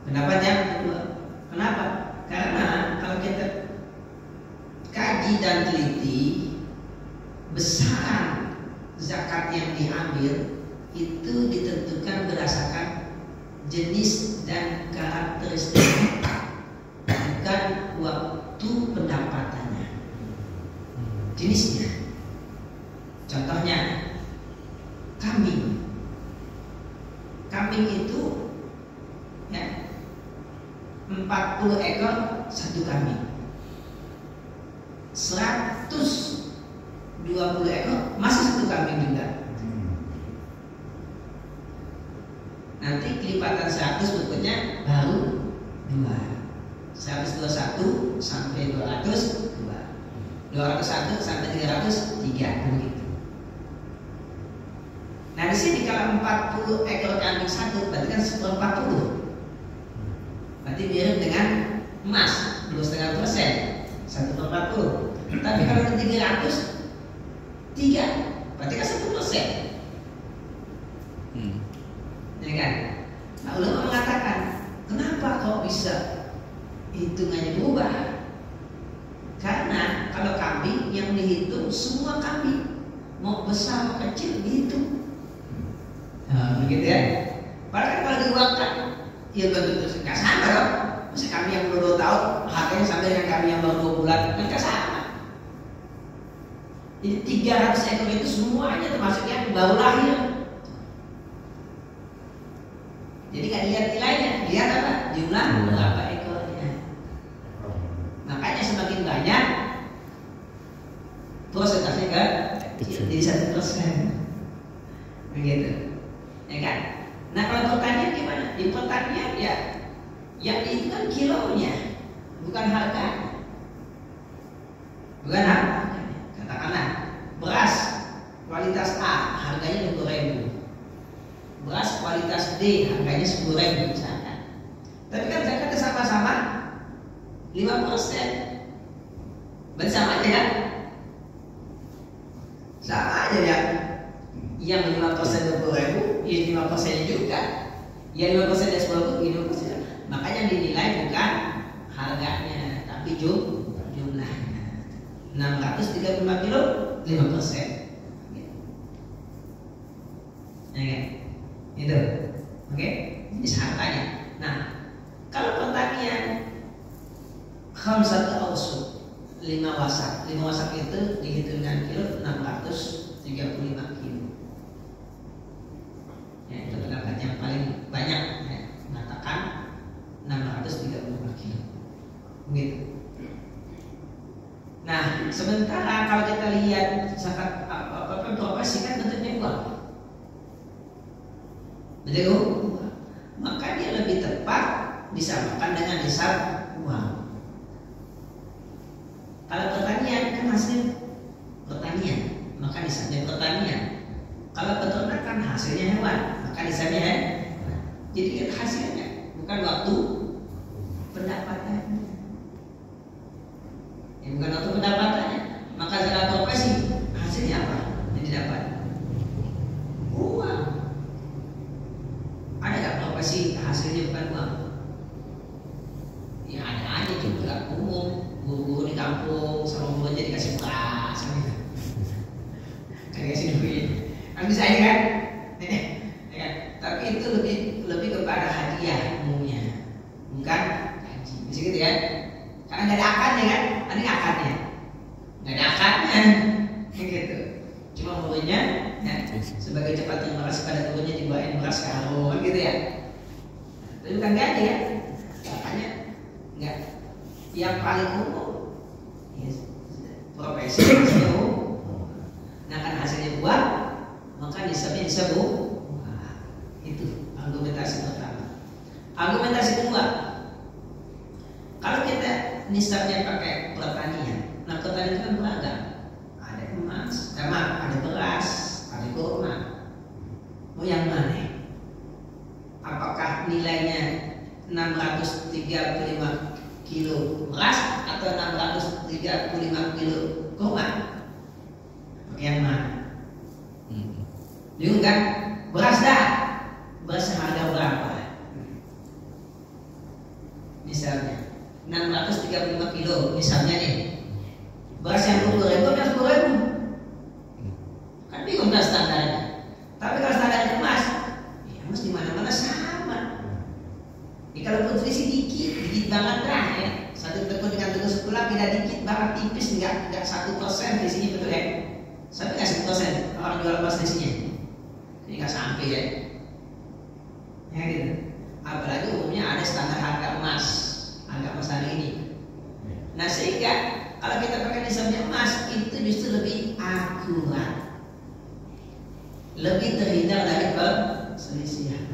Pendapat yang kedua. Kenapa? Karena kalau kita kaji dan teliti, besaran zakat yang diambil itu ditentukan berdasarkan jenis dan karakteristik, bukan waktu pendapatannya. Jenisnya, contohnya kambing. Kambing itu ya 40 ekor satu kambing, 120 ekor masih satu kambing juga. Nanti kelipatan 100 berikutnya baru 2. 121 sampai 200 2. 201 sampai 300 3 begitu. Nah di sini kalau 40 ekor kambing satu berarti kan 140. Berarti mirip dengan emas 2,5%, 1/40. Tapi kalau 300 3 berarti kan 1%. Ya kan? Nah ulama mengatakan kenapa kok bisa hitungannya berubah? Karena kalau kambing yang dihitung semua kambing, mau besar mau kecil dihitung. Nah, begitu ya. Padahal kalau diuangkan Ya betul, nggak sama dong. Masa kami yang baru 2 tahun harganya sama dengan kami yang baru 2 bulan, kan nggak sama. Jadi 300 ekor itu semuanya termasuk yang baru lahir. Jadi nggak lihat nilainya, lihat apa? Jumlah berapa ekornya. Makanya semakin banyak prosentasenya kan jadi 1%. Begitu, ya kan? Nah kalau pertanian gimana? Di pertanian ya, yang itu kan kilonya, bukan harganya. Bukan harganya. Katakanlah beras kualitas A harganya 20.000, beras kualitas D harganya 10.000 misalkan. Tapi kan zakatnya sama-sama 5%. Berarti sama aja kan? Sama aja ya. Yang 5% 20.000, ya 5% juga. Yang 5% ya 10.000, 5%. Makanya dinilai bukan harganya, tapi jumlahnya. 635 kilo, 5%. Ya kan? Itu. Oke? Ini hartanya. Nah, kalau pertanian khamsatu awsuq, 5 wasak. 5 wasak itu dihitung dengan kilo 635 kilo. Ya, itu pendapat yang paling banyak ya, mengatakan 635 kilo. Begitu. Nah, sementara kalau kita lihat zakat profesi kan bentuknya uang. Betul? Maka dia lebih tepat disamakan dengan nisab uang. Kalau pertanian kan hasil pertanian, maka nisabnya pertanian. Kalau peternakan hasilnya hewan, maka nisabnya hewan. Jadi lihat hasilnya, bukan waktu pendapatannya. Ya, bukan waktu pendapatannya. Maka zakat profesi hasilnya apa yang didapat? Uang. Ada nggak profesi hasilnya bukan uang? Ya ada aja juga umum. Guru di kampung sama guru aja dikasih beras, kan dikasih duit, kan bisa ya kan? Ya kan? Tapi itu lebih kepada hadiah umumnya, bukan gaji. Bisa gitu ya? Karena nggak ada akarnya kan? Ada akarnya, nggak ada akarnya, gitu. Cuma gurunya, ya, sebagai cepat terima kasih pada gurunya dibawain beras karung, gitu ya. Tapi bukan gaji ya? Makanya nggak. Yang paling umum profesi hasilnya umum. Nah kan hasilnya buah, maka nisabnya nisab buah. Itu argumentasi pertama. Argumentasi kedua, kalau kita nisabnya pakai pertanian, nah pertanian kan beragam. Ada emas, ada beras, ada kurma. Mau yang mana? Apakah nilainya 635 kilo beras atau 635 kilo kurma? Pakai yang mana? Bingung kan? Beras dah. Beras harga berapa? Misalnya 635 kilo misalnya nih. Beras yang 20.000 dan 10.000. Kan bingung kan standarnya. Tapi kalau standar emas, ya emas di mana-mana sama. Kalau nutrisi dikit banget lah ya. Satu tepung dengan tepung sekolah beda dikit banget, tipis, nggak 1% isinya, betul ya? Sampai nggak 1% orang jual emas isinya. Ini nggak sampai ya. Ya gitu. Apalagi umumnya ada standar harga emas hari ini. Nah sehingga kalau kita pakai nisabnya emas itu justru lebih akurat, lebih terhindar dari perselisihan,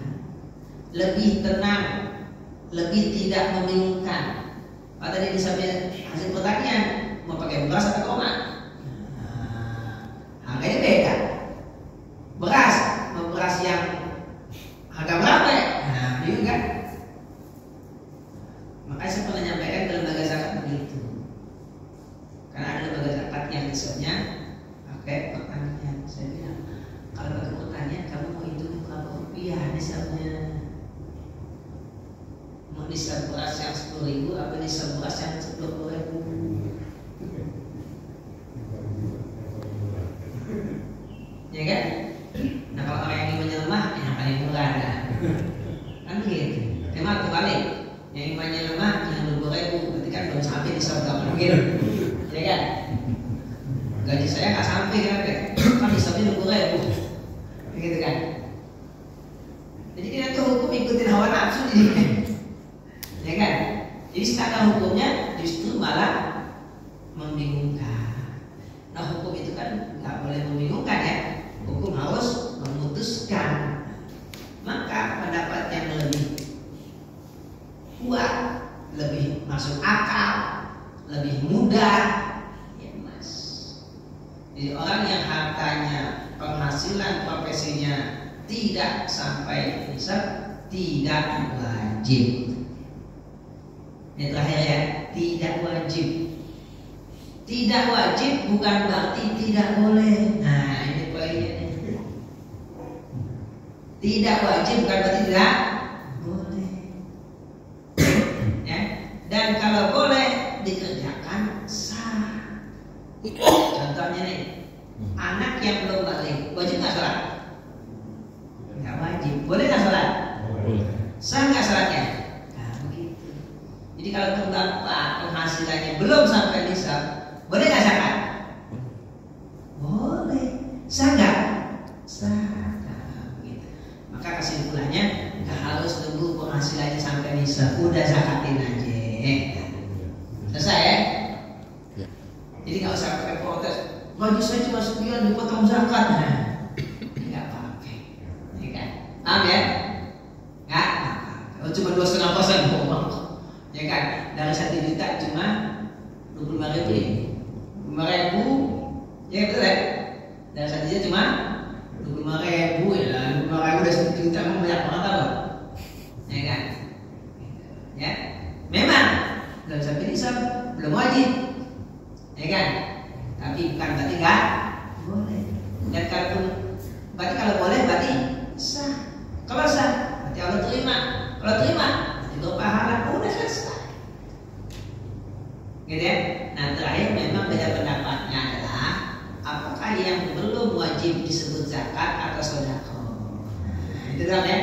lebih tenang, lebih tidak membingungkan. Pada dia nisabnya hasil pertanian mau pakai beras atau kurma, harganya beda. Beras mau beras yang harga berapa ya? Nah, bingung kan? Makanya saya pernah nyampaikan ke lembaga zakat begitu. Karena ada lembaga zakat yang nisabnya pakai pertanian. Saya bilang, kalau pakai pertanian kamu mau hitung berapa rupiah nisabnya? Mau nisab beras yang 10.000 apa nisab beras yang 20.000? Ya kan? Nah kalau orang yang ingin menyelemah, yang paling murah kan gitu. Tema imannya lemah yang 20.000 berarti kan belum sampai di surga mungkin, ya kan? Gaji saya nggak sampai kan hisabnya 20.000, begitu kan? Jadi kita tuh hukum ikutin hawa nafsu jadinya, ya kan? Jadi sekarang hukumnya justru malah membingungkan. Nah hukum itu kan nggak boleh membingungkan ya. Hukum harus memutuskan. Maka pendapat yang lebih kuat, lebih masuk akal, lebih mudah, ya mas. Jadi orang yang hartanya, penghasilan profesinya tidak sampai nisab, tidak wajib. Yang terakhir ya, tidak wajib. Tidak wajib bukan berarti tidak boleh. Nah ini poinnya. Tidak wajib bukan berarti tidak boleh. Ya. Dan kalau boleh dikerjakan sah. Contohnya nih, anak yang belum balik, wajib nggak sholat? Nggak wajib. Boleh nggak sholat? Boleh. Sah nggak sholatnya? Nah begitu. Jadi kalau terdampak penghasilannya belum sampai nisab, boleh nggak zakat? Boleh. Sah nggak? Sah. Maka kesimpulannya nggak harus nunggu penghasilannya sampai nisab, udah zakatin aja. Selesai ya? Jadi nggak usah pakai protes. Gaji saya cuma sekian dipotong zakat. Nah, nggak apa-apa, ya kan? Paham ya? Nggak apa-apa. Cuma 2,5% bohong, ya kan? Dari 1 juta cuma 25.000, 5.000, ya betul ya? Dari 1 juta cuma 25.000 ya, 25.000 udah 1 juta, emang banyak banget apa? Ya kan? Ya, memang belum sampai nisab, belum wajib, ya kan? Tapi bukan berarti nggak boleh. Dan kalau berarti kalau boleh berarti sah. Kalau sah berarti Allah terima. Kalau terima itu pahala, udah selesai. Gitu ya. Nah terakhir memang beda pendapatnya adalah apakah yang belum wajib disebut zakat atau sedekah. Itu kan ya?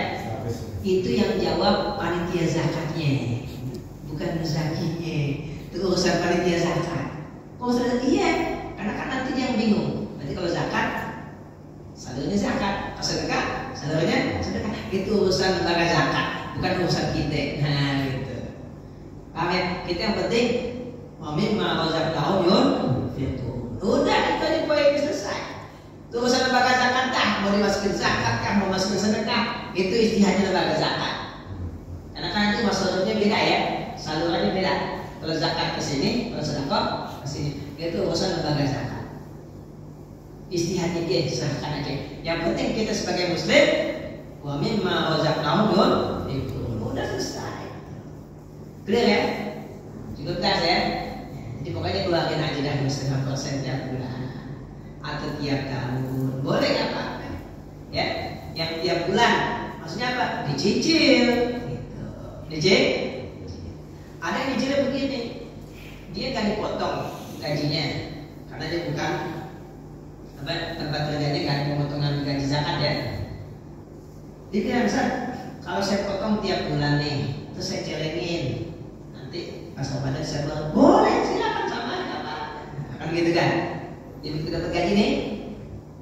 Itu yang jawab panitia zakatnya, bukan zakinya. Itu urusan panitia zakat. Oh zakat iya, karena kan nanti dia yang bingung. Berarti kalau zakat, salurnya zakat. Kalau sedekah, salurnya sedekah. Itu urusan lembaga zakat, bukan urusan kita. Nah gitu. Paham ya? Kita yang penting mimma razaqnahum yunfiqun. Udah itu aja poin selesai. Itu urusan lembaga zakat dah, mau dimasukin zakat kah, mau masukin sedekah, itu istihadnya lembaga zakat. Karena kan itu masalahnya beda ya, salurannya beda. Kalau zakat ke sini, kalau sedekah ke sini, itu urusan lembaga zakat. Istihadnya dia serahkan aja. Yang penting kita sebagai muslim, wa mimma razaqnahum yunfiqun. Udah selesai. Clear ya? Cukup tas ya? Jadi pokoknya keluarin aja dah 2,5% tiap bulan atau tiap tahun, boleh nggak apa-apa ya? Yang tiap bulan maksudnya apa? Dicicil gitu. Ada yang dicicil begini, dia nggak dipotong gajinya karena dia bukan apa, tempat kerjanya nggak ada pemotongan gaji zakat ya. Dia bilang, kalau saya potong tiap bulan nih, terus saya celengin, nanti pas Ramadan saya bilang boleh silakan sama apa, kan gitu kan? Jadi kita dapat gaji nih,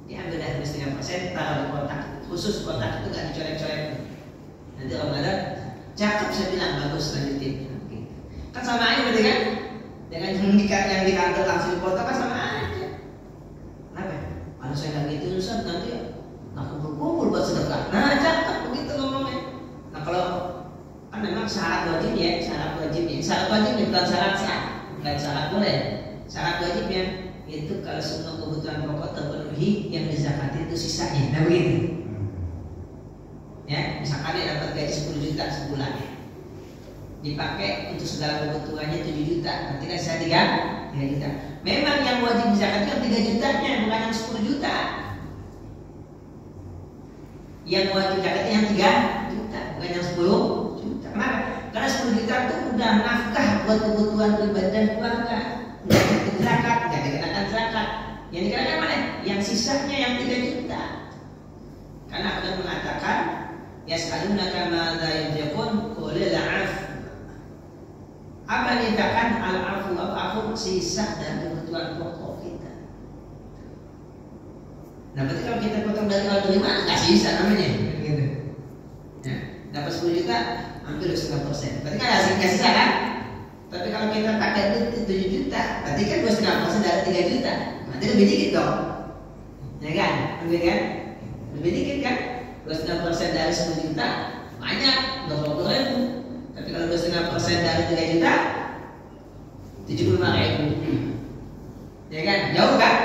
diambil dari 2,5%, taruh di kotak khusus, kotak itu nggak dicolek-colek. Nanti Ramadan cakep, saya bilang bagus, lanjutin. Kan sama aja berarti kan? Dengan yang di kantor langsung dipotong kan sama aja. Kenapa? Kalau saya nggak gitu Ustaz, nanti nggak kumpul buat sedekah. Nah cakep begitu ngomongnya. Nah kalau kan memang syarat wajibnya bukan syarat sah, bukan syarat boleh. Syarat wajibnya itu kalau semua kebutuhan pokok terpenuhi, yang dizakati itu sisanya. Nah begitu. Ya, misalkan dia dapat gaji 10 juta sebulan, dipakai untuk segala kebutuhannya 7 juta, nanti kan saya 3 juta. Memang yang wajib dizakati kan 3 jutanya, bukan yang 10 juta. Yang wajib zakatnya yang 3 juta, bukan yang 10 juta. Kenapa? Karena 10 juta itu udah nafkah buat kebutuhan pribadi dan keluarga. Nggak dikenakan zakat, nggak dikenakan zakat. Yang dikenakan mana? Yang sisanya yang 3 juta. Karena Allah mengatakan, yas'alunaka madza yunfiqun qul al-'afw. Apa yang dikatakan al-afu? Apa sisa dan kebutuhan pokok kita. Nah, berarti kalau kita potong dari kalau terima nggak sisa namanya, gitu. Ya, dapat 10 juta, hampir 2,5%. Berarti kan nggak sisa kan? Tapi kalau kita pakai duit 7 juta, berarti kan 2,5% dari 3 juta. Berarti lebih dikit dong, ya kan? Lebih dikit kan? 2,5% dari 10 juta banyak, 20.000. Tapi kalau 2,5% dari 3 juta 75.000, ya kan? Jauh kan?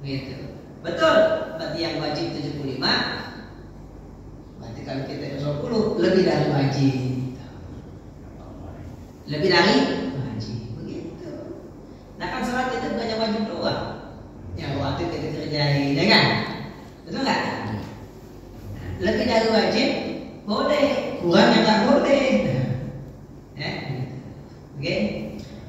Gitu. Betul. Berarti yang wajib 75. Berarti kalau kita 20 lebih dari wajib. Lebih dari wajib. Begitu. Nah kan salat kita bukannya wajib doang, yang waktu kita kerjain, ya kan? Betul nggak? Lebih dari wajib boleh, kurangnya nggak boleh. Ya, oke.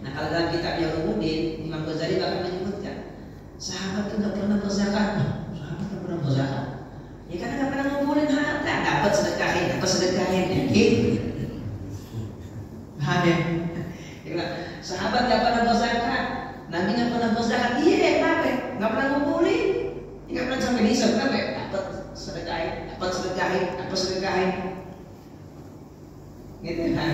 Nah kalau dalam kitab Yahudi, Imam Ghazali bahkan menyebutkan sahabat itu nggak pernah berzakat. Sahabat nggak pernah berzakat. Ya karena nggak pernah ngumpulin harta, dapat sedekahin, ya gitu. Paham ya? Sahabat nggak pernah berzakat, Nabi nggak pernah berzakat. Iya, kenapa? Nggak pernah ngumpulin, nggak pernah sampai nisab, kenapa? Dapat sedekahin. Gitu kan?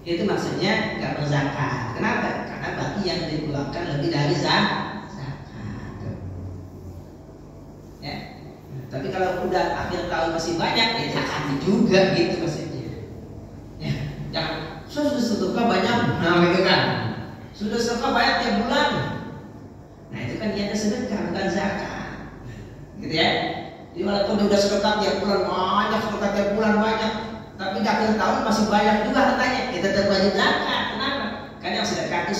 Itu maksudnya nggak berzakat. Kenapa? Karena berarti yang dikeluarkan lebih dari zakat. Ya. Tapi kalau udah akhir tahun masih banyak, ya zakat juga gitu maksudnya. Ya, jangan sudah sedekah banyak, nah gitu kan. Sudah sedekah banyak tiap bulan. Nah itu kan niatnya sedekah bukan zakat. Gitu ya. Jadi walaupun udah sedekah tiap bulan banyak, tapi di akhir tahun masih banyak juga hartanya, kita tetap wajib zakat. Kenapa? Karena yang sedekah itu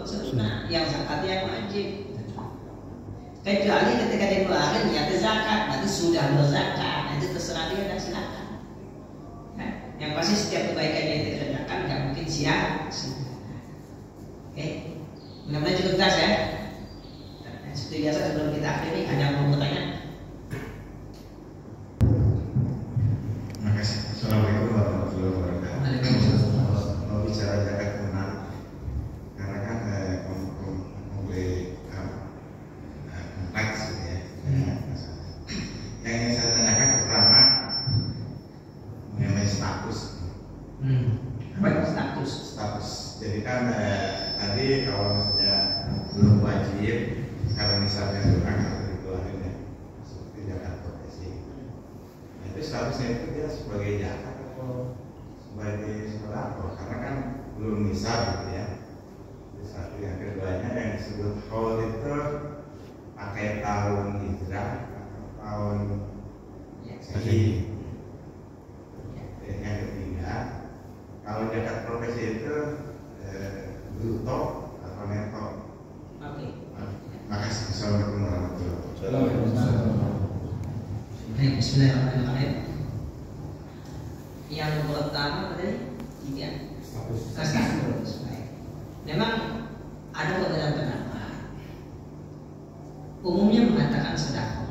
sunnah, yang zakat yang wajib. Kecuali ketika dia keluarin niatnya zakat, berarti sudah berzakat. Nah, itu terserah dia dan silakan. Nah, yang pasti setiap kebaikan yang kita kerjakan nggak mungkin sia-sia. Oke, mudah-mudahan cukup jelas ya. Nah, seperti biasa sebelum kita akhiri ada mau bertanya. Terima kasih. Assalamualaikum warahmatullahi wabarakatuh. Waalaikumsalam. Mau bicara zakat benar, karena kan mulai kompleks ya. Yang ingin saya tanyakan pertama mengenai status. Apa itu status? Status. Jadi kan tadi kalau misalnya belum wajib, kalau misalnya kurang harus dikeluarin ya, seperti zakat profesi. Nah, itu statusnya itu dia sebagai zakat atau sebagai sedekah? Karena kan belum nisab gitu ya. Itu satu. Yang keduanya yang disebut haul itu pakai tahun hijrah atau tahun Masehi. Yang ketiga, kalau zakat profesi itu bruto atau neto. Oke. Makasih. Assalamualaikum warahmatullahi Waalaikumsalam. Baik, bismillahirrahmanirrahim. Yang pertama tadi 3 status. Baik. Memang ada perbedaan pendapat. Umumnya mengatakan sedekah.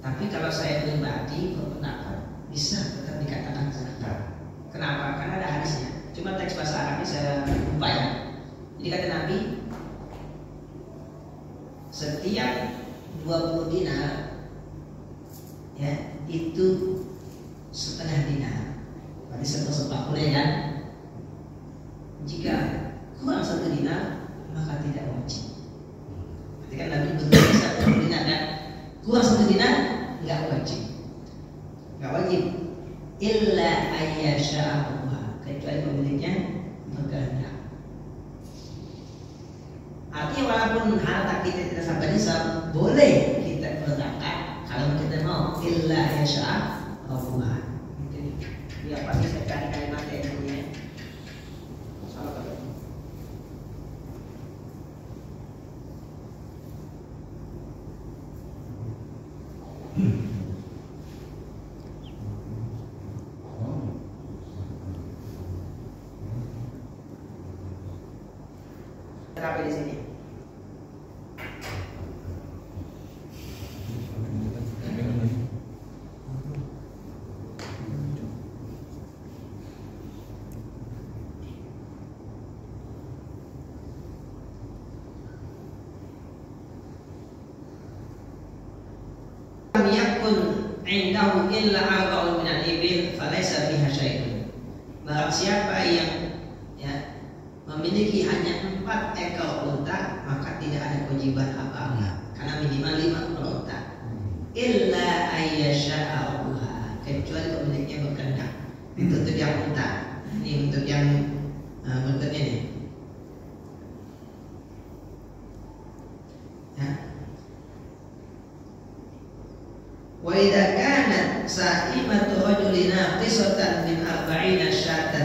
Tapi kalau saya pribadi berpendapat bisa tetap dikatakan zakat. Kenapa? Karena ada hadisnya. Cuma teks bahasa Arabnya saya lupa ya. Jadi kata Nabi, setiap 20 dinar ya itu setengah dinar. Berarti 1/40 kan? Jika kurang 1 dinar maka tidak wajib. Berarti kan Nabi betul 1 dinar kan? Kurang 1 dinar nggak wajib. Illa ayyasha'uha, kecuali pemiliknya berkehendak. Artinya walaupun harta kita tidak sampai nisab, boleh kita berzakat kalau kita mau. Illa ayyasha'uha. Ya pasti saya cari kalimat yang ini. Salah. Sampai di sini. siapa yang memiliki hanya 4 ekor unta, maka tidak ada kewajiban apa-apa, karena minimal 5 per unta. Illa ayyasha'aha, kecuali pemiliknya berkehendak. Itu untuk yang unta. Ini untuk yang berikutnya nih. Ya. Wa idza kanat sa'imatu rajulin naqisatan min 40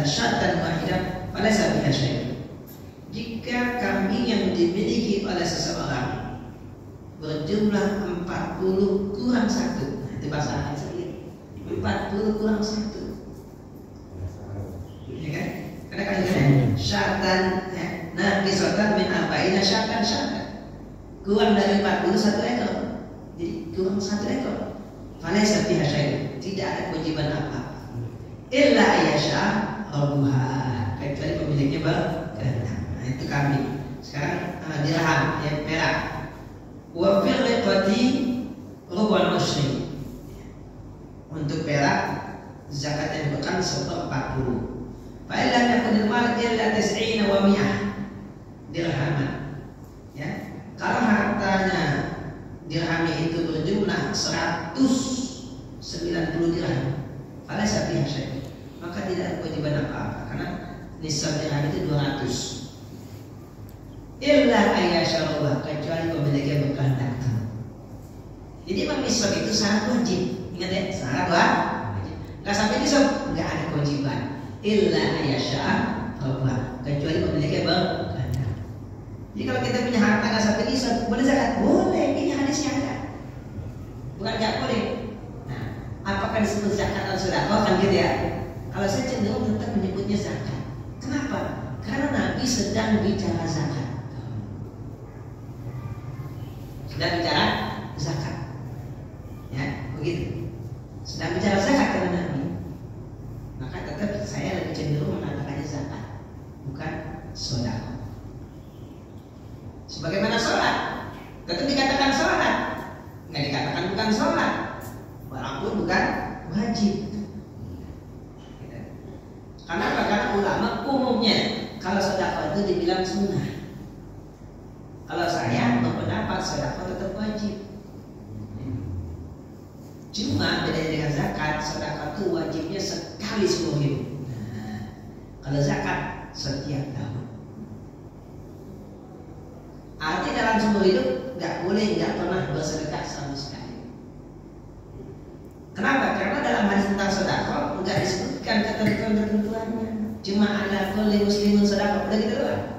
syatan wahidah falaysa biha syai'. Jika kambing yang dimiliki oleh seseorang berjumlah 40 kurang 1, nah, itu bahasa Arab sendiri. 40 kurang 1, ya kan? Kadang-kadang syatan, nah kisatan min 40 syatan, kurang dari 40 1 ekor, jadi kurang 1 ekor. Falaysa fiha syai', tidak ada kewajiban apa-apa. Illa ayyasha rabbuha, kecuali pemiliknya berkehendak. Nah, itu kambing. Sekarang dirham, ya, perak. Wa fil riqati rubul ushri. Untuk perak zakat yang bukan 1/40. Fa illa yakun al-mal illa 90 wa 100 dirhaman. Ya. Kalau hartanya dirham itu berjumlah 190 dirham, falaysa fiha syai', maka tidak ada kewajiban apa-apa, karena nisab dirham itu 200. Illa ayyasharullah, kecuali pemiliknya berkehendak. Jadi memang nisab itu syarat wajib. Ingat ya, syarat wajib. Nggak sampai nisab, nggak ada kewajiban. Illa ayyasharullah, kecuali pemiliknya berkehendak. Jadi kalau kita punya harta nggak sampai nisab, boleh zakat? Boleh, ini hadisnya ada. Bukan nggak boleh. Nah, apakah disebut zakat atau sedekah? Kan gitu ya. Kalau saya cenderung tetap menyebutnya zakat. Kenapa? Karena Nabi sedang bicara zakat. Sedang bicara zakat, ya begitu. Sedang bicara zakat karena Nabi, maka tetap saya lebih cenderung mengatakannya zakat, bukan sedekah. Sebagaimana sholat, tetap dikatakan sholat, nggak dikatakan bukan sholat, walaupun bukan wajib. Karena apa? Karena ulama umumnya kalau sedekah itu dibilang sunnah. Kalau saya berpendapat sedekah tetap wajib. Cuma bedanya dengan zakat, sedekah itu wajibnya sekali seumur hidup. Nah, kalau zakat setiap tahun. Artinya dalam seumur hidup nggak boleh, nggak pernah bersedekah sama sekali. Kenapa? Karena dalam hadis tentang sedekah nggak disebutkan ketentuan-ketentuannya. Cuma ada kulli muslimin sedekah, udah gitu doang.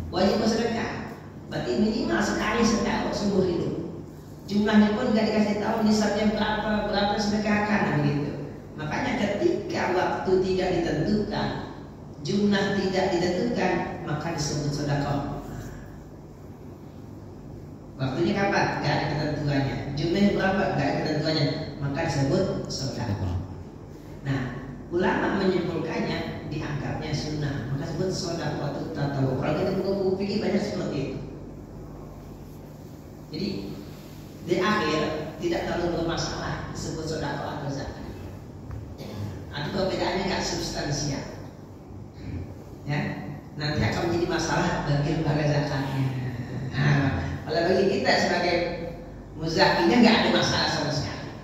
Wajib bersedekah. Berarti minimal sekali sedekah seumur hidup. Jumlahnya pun nggak dikasih tahu nisabnya berapa sedekahkan begitu. Makanya ketika waktu tidak ditentukan, jumlah tidak ditentukan, maka disebut sedekah. Waktunya kapan? Nggak ada ketentuannya. Jumlahnya berapa? Nggak ada ketentuannya, maka disebut sedekah. Nah, ulama menyimpulkannya dianggapnya sunnah, maka disebut sedekah tatawu. Kalau kita buku fikih banyak seperti itu. Jadi di akhir tidak terlalu bermasalah disebut sedekah atau zakat. Ada perbedaannya nggak substansial. Ya, nanti akan menjadi masalah bagi lembaga zakatnya. Nah, kalau bagi kita sebagai muzakinya nggak ada masalah sama sekali.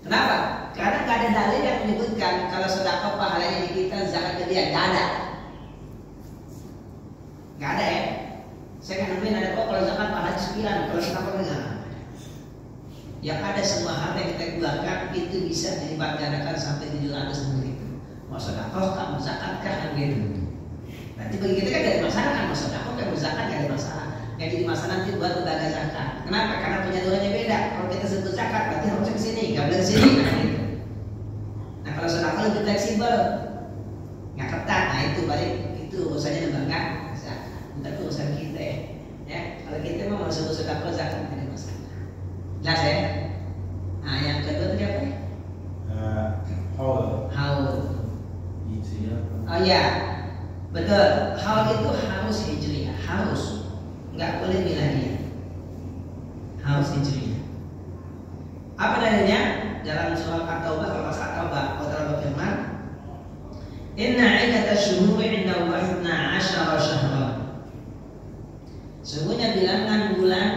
Kenapa? Karena nggak ada dalil yang menyebutkan kalau sedekah pahalanya di kita, zakatnya dia nggak ada. Nggak ada ya. Saya kan nemuin ada kok kalau zakat pahalanya 9, kalau sedekah enggak. Yang ada semua harta yang kita keluarkan itu bisa dilipat gandakan sampai 700 begitu. Mau sedekah kah, mau zakat kah, kan gitu. Nanti bagi kita kan gak ada masalah kan, mau sedekah kan mau zakat gak ada masalah. Yang jadi masalah nanti buat lembaga zakat. Kenapa? Karena penyalurannya beda. Kalau kita sebut zakat berarti harusnya ke sini, nggak boleh ke sini. Nah, gitu. Nah kalau sedekah lebih fleksibel, nggak ketat. Nah itu balik itu urusannya lembaga zakat. Bukan urusan kita ya. Ya kalau kita mau sebut sedekah zakat tidak ada masalah. Jelas ya? Nah yang kedua tadi apa ya? Haul. Oh ya, betul. Haul itu harus hijriah, harus. Nggak boleh miladiah. Harus hijriah. Apa dalilnya? Dalam surah At-Taubah, kalau At-Taubah Allah berfirman, Inna 'iddatash syuhuri 'inda Allahi 12 syahran. Sungguhnya bilangan bulan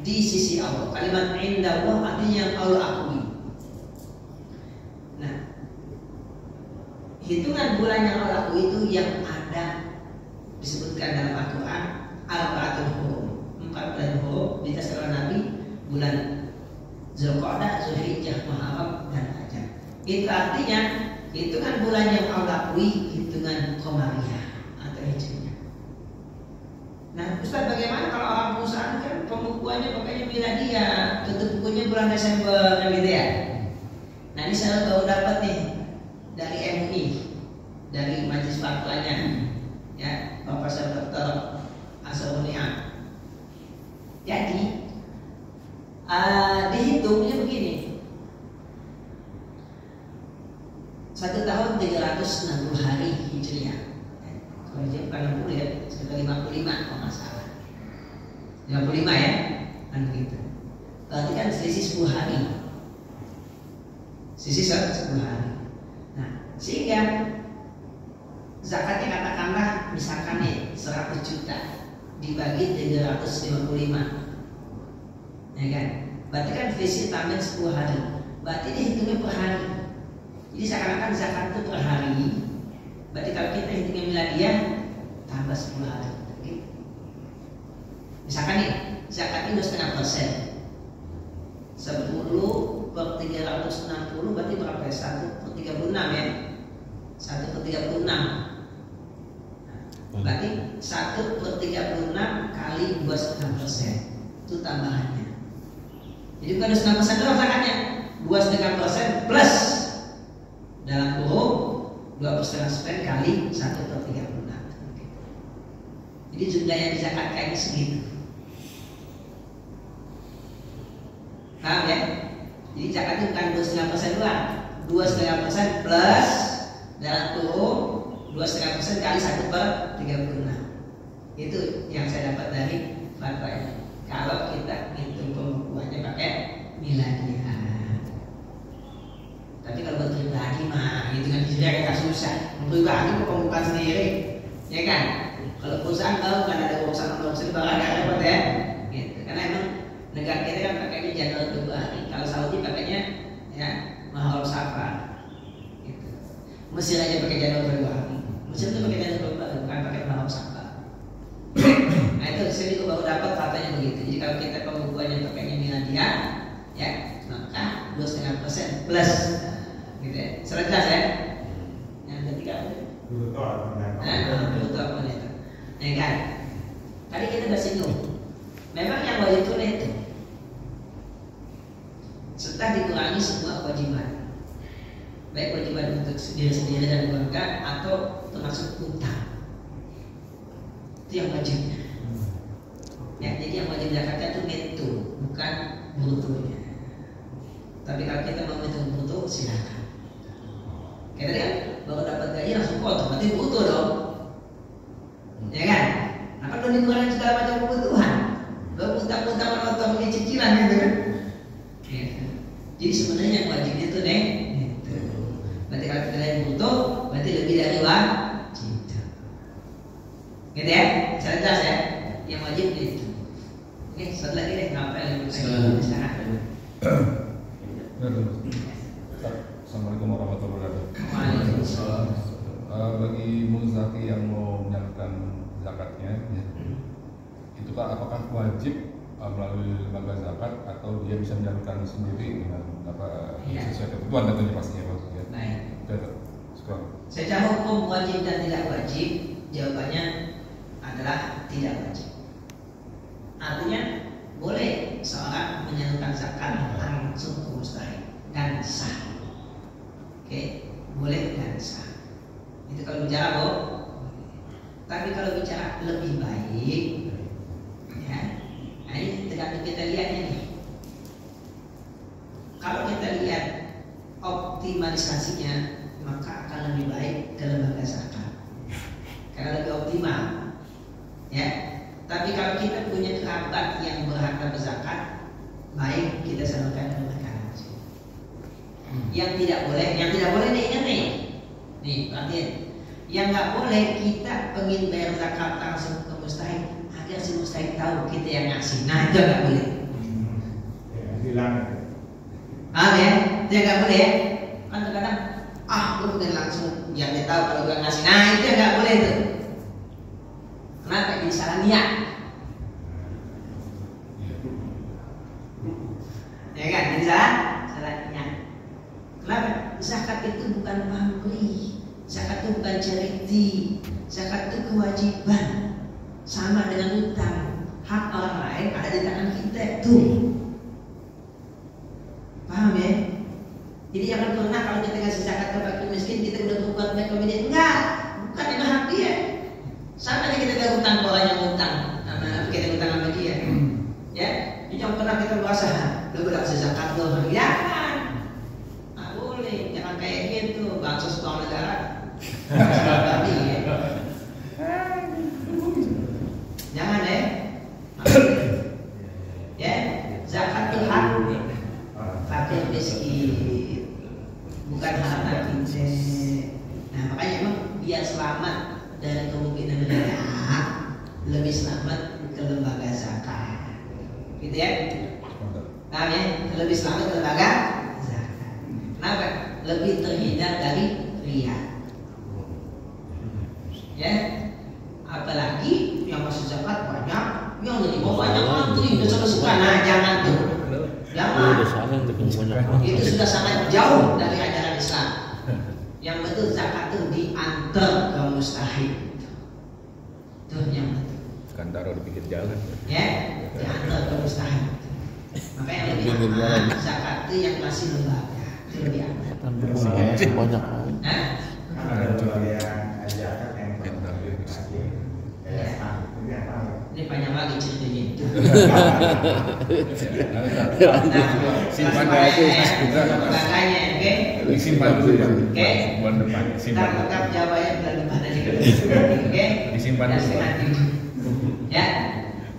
di sisi Allah. Kalimat 'inda Allah artinya yang Allah akui. Nah, hitungan bulan yang Allah akui itu yang ada disebutkan dalam Al-Quran Arba'atul Hurum, 4 bulan hurum di atas Nabi, bulan Zulqa'dah, Zulhijjah, Muharram dan Rajab. Itu artinya hitungan bulan yang Allah akui hitungan Qamariyah atau Hijriyah. Nah, Ustaz, bagaimana kalau orang perusahaan kan pembukuannya pokoknya miladiyah, tutup bukunya bulan Desember gitu ya. Nah, ini saya baru dapat nih dari MUI, dari Majelis Fatwanya, ya, Profesor Dr. Asrul-Ni'am. Jadi dihitungnya begini, 1 tahun 360 hari Hijriah. Kalau dia bukan 60 ya, sekitar 55 kalau nggak salah. 55 ya, kan begitu. Berarti kan selisih 10 hari. Selisih 10 hari. Nah, sehingga zakatnya katakanlah misalkan nih 100 juta dibagi 355. Ya kan? Berarti kan selisih tambahan 10 hari. Berarti ini hitungnya per hari. Jadi seakan-akan zakat itu per hari. Berarti kalau kita hitungnya miladiyah tambah 10 hari. Misalkan nih, zakatnya 2,5%. 10 per 360 berarti berapa ya? 1 per 36 ya. 1 per 36. Berarti 1 per 36 kali 2,5%. Itu tambahannya. Jadi bukan 2,5% doang zakatnya. 2,5% plus dalam kurung 2,5% kali 1 per 36. Jadi jumlah yang dizakatkan ini segitu. Paham ya? Jadi zakatnya bukan 2,5% doang, 2,5% plus dalam kurung 2,5% kali 1 per 36. Itu yang saya dapat dari fatwa ini. Kalau kita hitung pembukuannya pakai miladiyah. Tapi kalau buat pribadi mah hitungan hijriah kita susah. Pribadi kok pembukaan sendiri, ya kan? Kalau perusahaan tahu kan ada urusan baru agak repot ya. Gitu. Karena emang negara kita kan pakainya Januari Februari. Kalau Saudi pakainya ya Muharram Safar. Gitu. Mesir aja pakai Januari Februari. Mesir itu pakai Januari Februari, bukan pakai Muharram Safar. Nah itu saya juga baru dapat fatanya begitu. Jadi kalau kita pembukuannya pakainya miladiyah, ya maka 2,5% plus, gitu ya. Sudah jelas ya? Yang ketiga apa? Bruto apa itu? Ya kan? Tadi kita sudah singgung. Memang yang wajib tunai itu setelah dikurangi semua kewajiban, baik kewajiban untuk diri sendiri dan keluarga atau termasuk utang. Itu yang wajibnya. Ya, jadi yang wajib zakatnya itu neto, bukan brutonya. Tapi kalau kita mau hitung bruto, silakan. Kita kan baru dapat gaji langsung potong, berarti bruto dong. Ya kan? Apa belum dikurangi segala macam kebutuhan? Belum utang-utang atau beli cicilan gitu kan? Ya. Jadi sebenarnya yang wajibnya itu neto. Berarti kalau kita lihat bruto, berarti lebih dari wajib. Gitu ya? Saya jelas ya? Yang wajib itu. Oke, satu lagi deh, kenapa yang lebih sekarang? Assalamualaikum warahmatullahi wabarakatuh. Waalaikumsalam. Bagi muzaki yang mau menyalurkan zakatnya, itu kan apakah wajib melalui lembaga zakat atau dia bisa menyalurkan sendiri dengan sesuai kebutuhan tentunya pastinya Pak. Ya. Baik. Sekarang. Secara hukum wajib dan tidak wajib, jawabannya adalah tidak wajib. Artinya boleh seorang menyalurkan zakat langsung ke mustahik dan sah. Oke, boleh dan sah. Itu kalau bicara kok. Tapi kalau bicara lebih baik, ya, nah ini tergantung kita lihatnya nih. Kalau kita lihat optimalisasinya, maka akan lebih baik ke lembaga zakat karena lebih optimal, ya. Tapi kalau kita punya kerabat yang berhak berzakat, baik kita salurkan ke mereka langsung. Yang tidak boleh nih, ingat nih, Nih, perhatian. Yang nggak boleh kita pengen bayar zakat langsung ke mustahik agar si mustahik tahu kita yang ngasih. Nah itu nggak boleh. Hilang. Paham ya? Itu yang nggak boleh ya. Kan kadang lu bukan langsung biar dia tahu kalau gue ngasih. Nah itu yang nggak boleh tuh. Kenapa? Jadi salah niat. Ya kan? Jadi salah niat. Kenapa? Zakat itu bukan pamrih. Zakat itu bukan charity. Zakat itu kewajiban. Sama dengan utang. Hak orang lain ada di tangan kita tuh. Paham ya? Jadi jangan pernah kalau kita ngasih zakat ke fakir miskin kita udah berbuat baik ke dia. Enggak, bukan itu hak dia. Sama aja kita berutang ke orang yang utang. Nah, kita utang sama dia. Ya, ini jangan pernah kita merasa lu udah kasih zakat lo. Jangan. Nggak boleh, jangan kayak gitu. Bansos uang negara. Jangan ya. Ya, zakat itu hak fakir miskin, bukan harta kita. Nah makanya emang biar selamat dari kemungkinan riya, lebih selamat ke lembaga zakat, gitu ya. Paham ya? Lebih selamat ke lembaga zakat. Kenapa? Lebih terhindar dari riya. Ya, apalagi yang masih zakat banyak, yang nerima banyak antri, udah suka. Nah jangan tuh. Jangan. Itu sudah sangat jauh dari ajaran Islam. Yang betul zakat itu diantar ke mustahik. Itu yang betul. Kan taruh di pinggir jalan. Ya, diantar ke mustahik. Makanya lebih aman zakat itu yang masih lembaga. Itu lebih aman. Banyak. Nah, Kalau yang zakat yang ini banyak lagi ceritanya itu. Simpan aja Makanya, oke? Simpan dulu ya. Oke. Bulan depan simpan. Tetap jawabannya bulan depan aja. Oke? Disimpan dulu. Ya.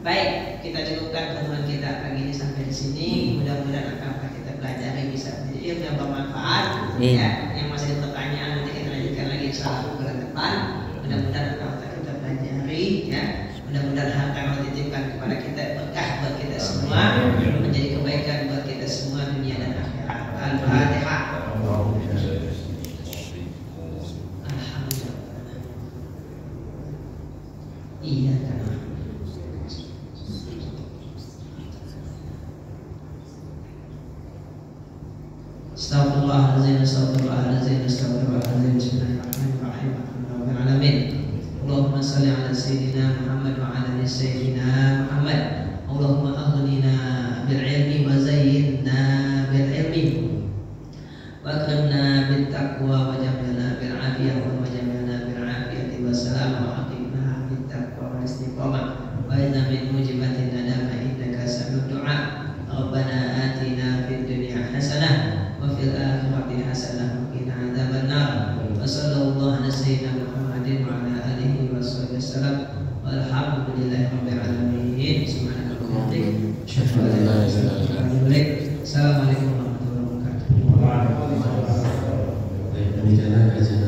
Baik, kita cukupkan pertemuan kita pagi ini sampai di sini. Mudah-mudahan apa kita pelajari bisa menjadi ilmu yang bermanfaat. Ya, yang masih ada pertanyaan nanti kita lanjutkan lagi insyaallah bulan depan. Mudah-mudahan apa kita pelajari ya. Mudah-mudahan harta yang dititipkan kepada kita berkah buat kita semua, menjadi kebaikan buat kita semua dunia dan akhirat. Al-Fatihah. Alhamdulillah. Iya kan. Astagfirullahaladzim, astagfirullahaladzim, astagfirullahaladzim. Bismillahirrahmanirrahim. Alhamdulillah alamin. Allahumma salli ala sayyidina Muhammad wa ala ali sayyidina Muhammad. Allahumma aghnina bil ilmi wa zayyinna bil ilmi wa akrimna bit taqwa wa jamilna bil afiyah wa jamilna bil afiyati wa salam wa aqimna bit taqwa wal istiqamah wa inna min mujibatin nadama innaka sami'ud du'a. Rabbana atina fid dunya hasanah wa fil akhirati hasanah wa qina adzabannar. Wa sallallahu ala sayyidina Muhammadin wa ala alihi wa sahbihi wasallam. Walhamdulillahi rabbil alamin. Subhanallah. Assalamualaikum warahmatullahi wabarakatuh. Demikianlah kajian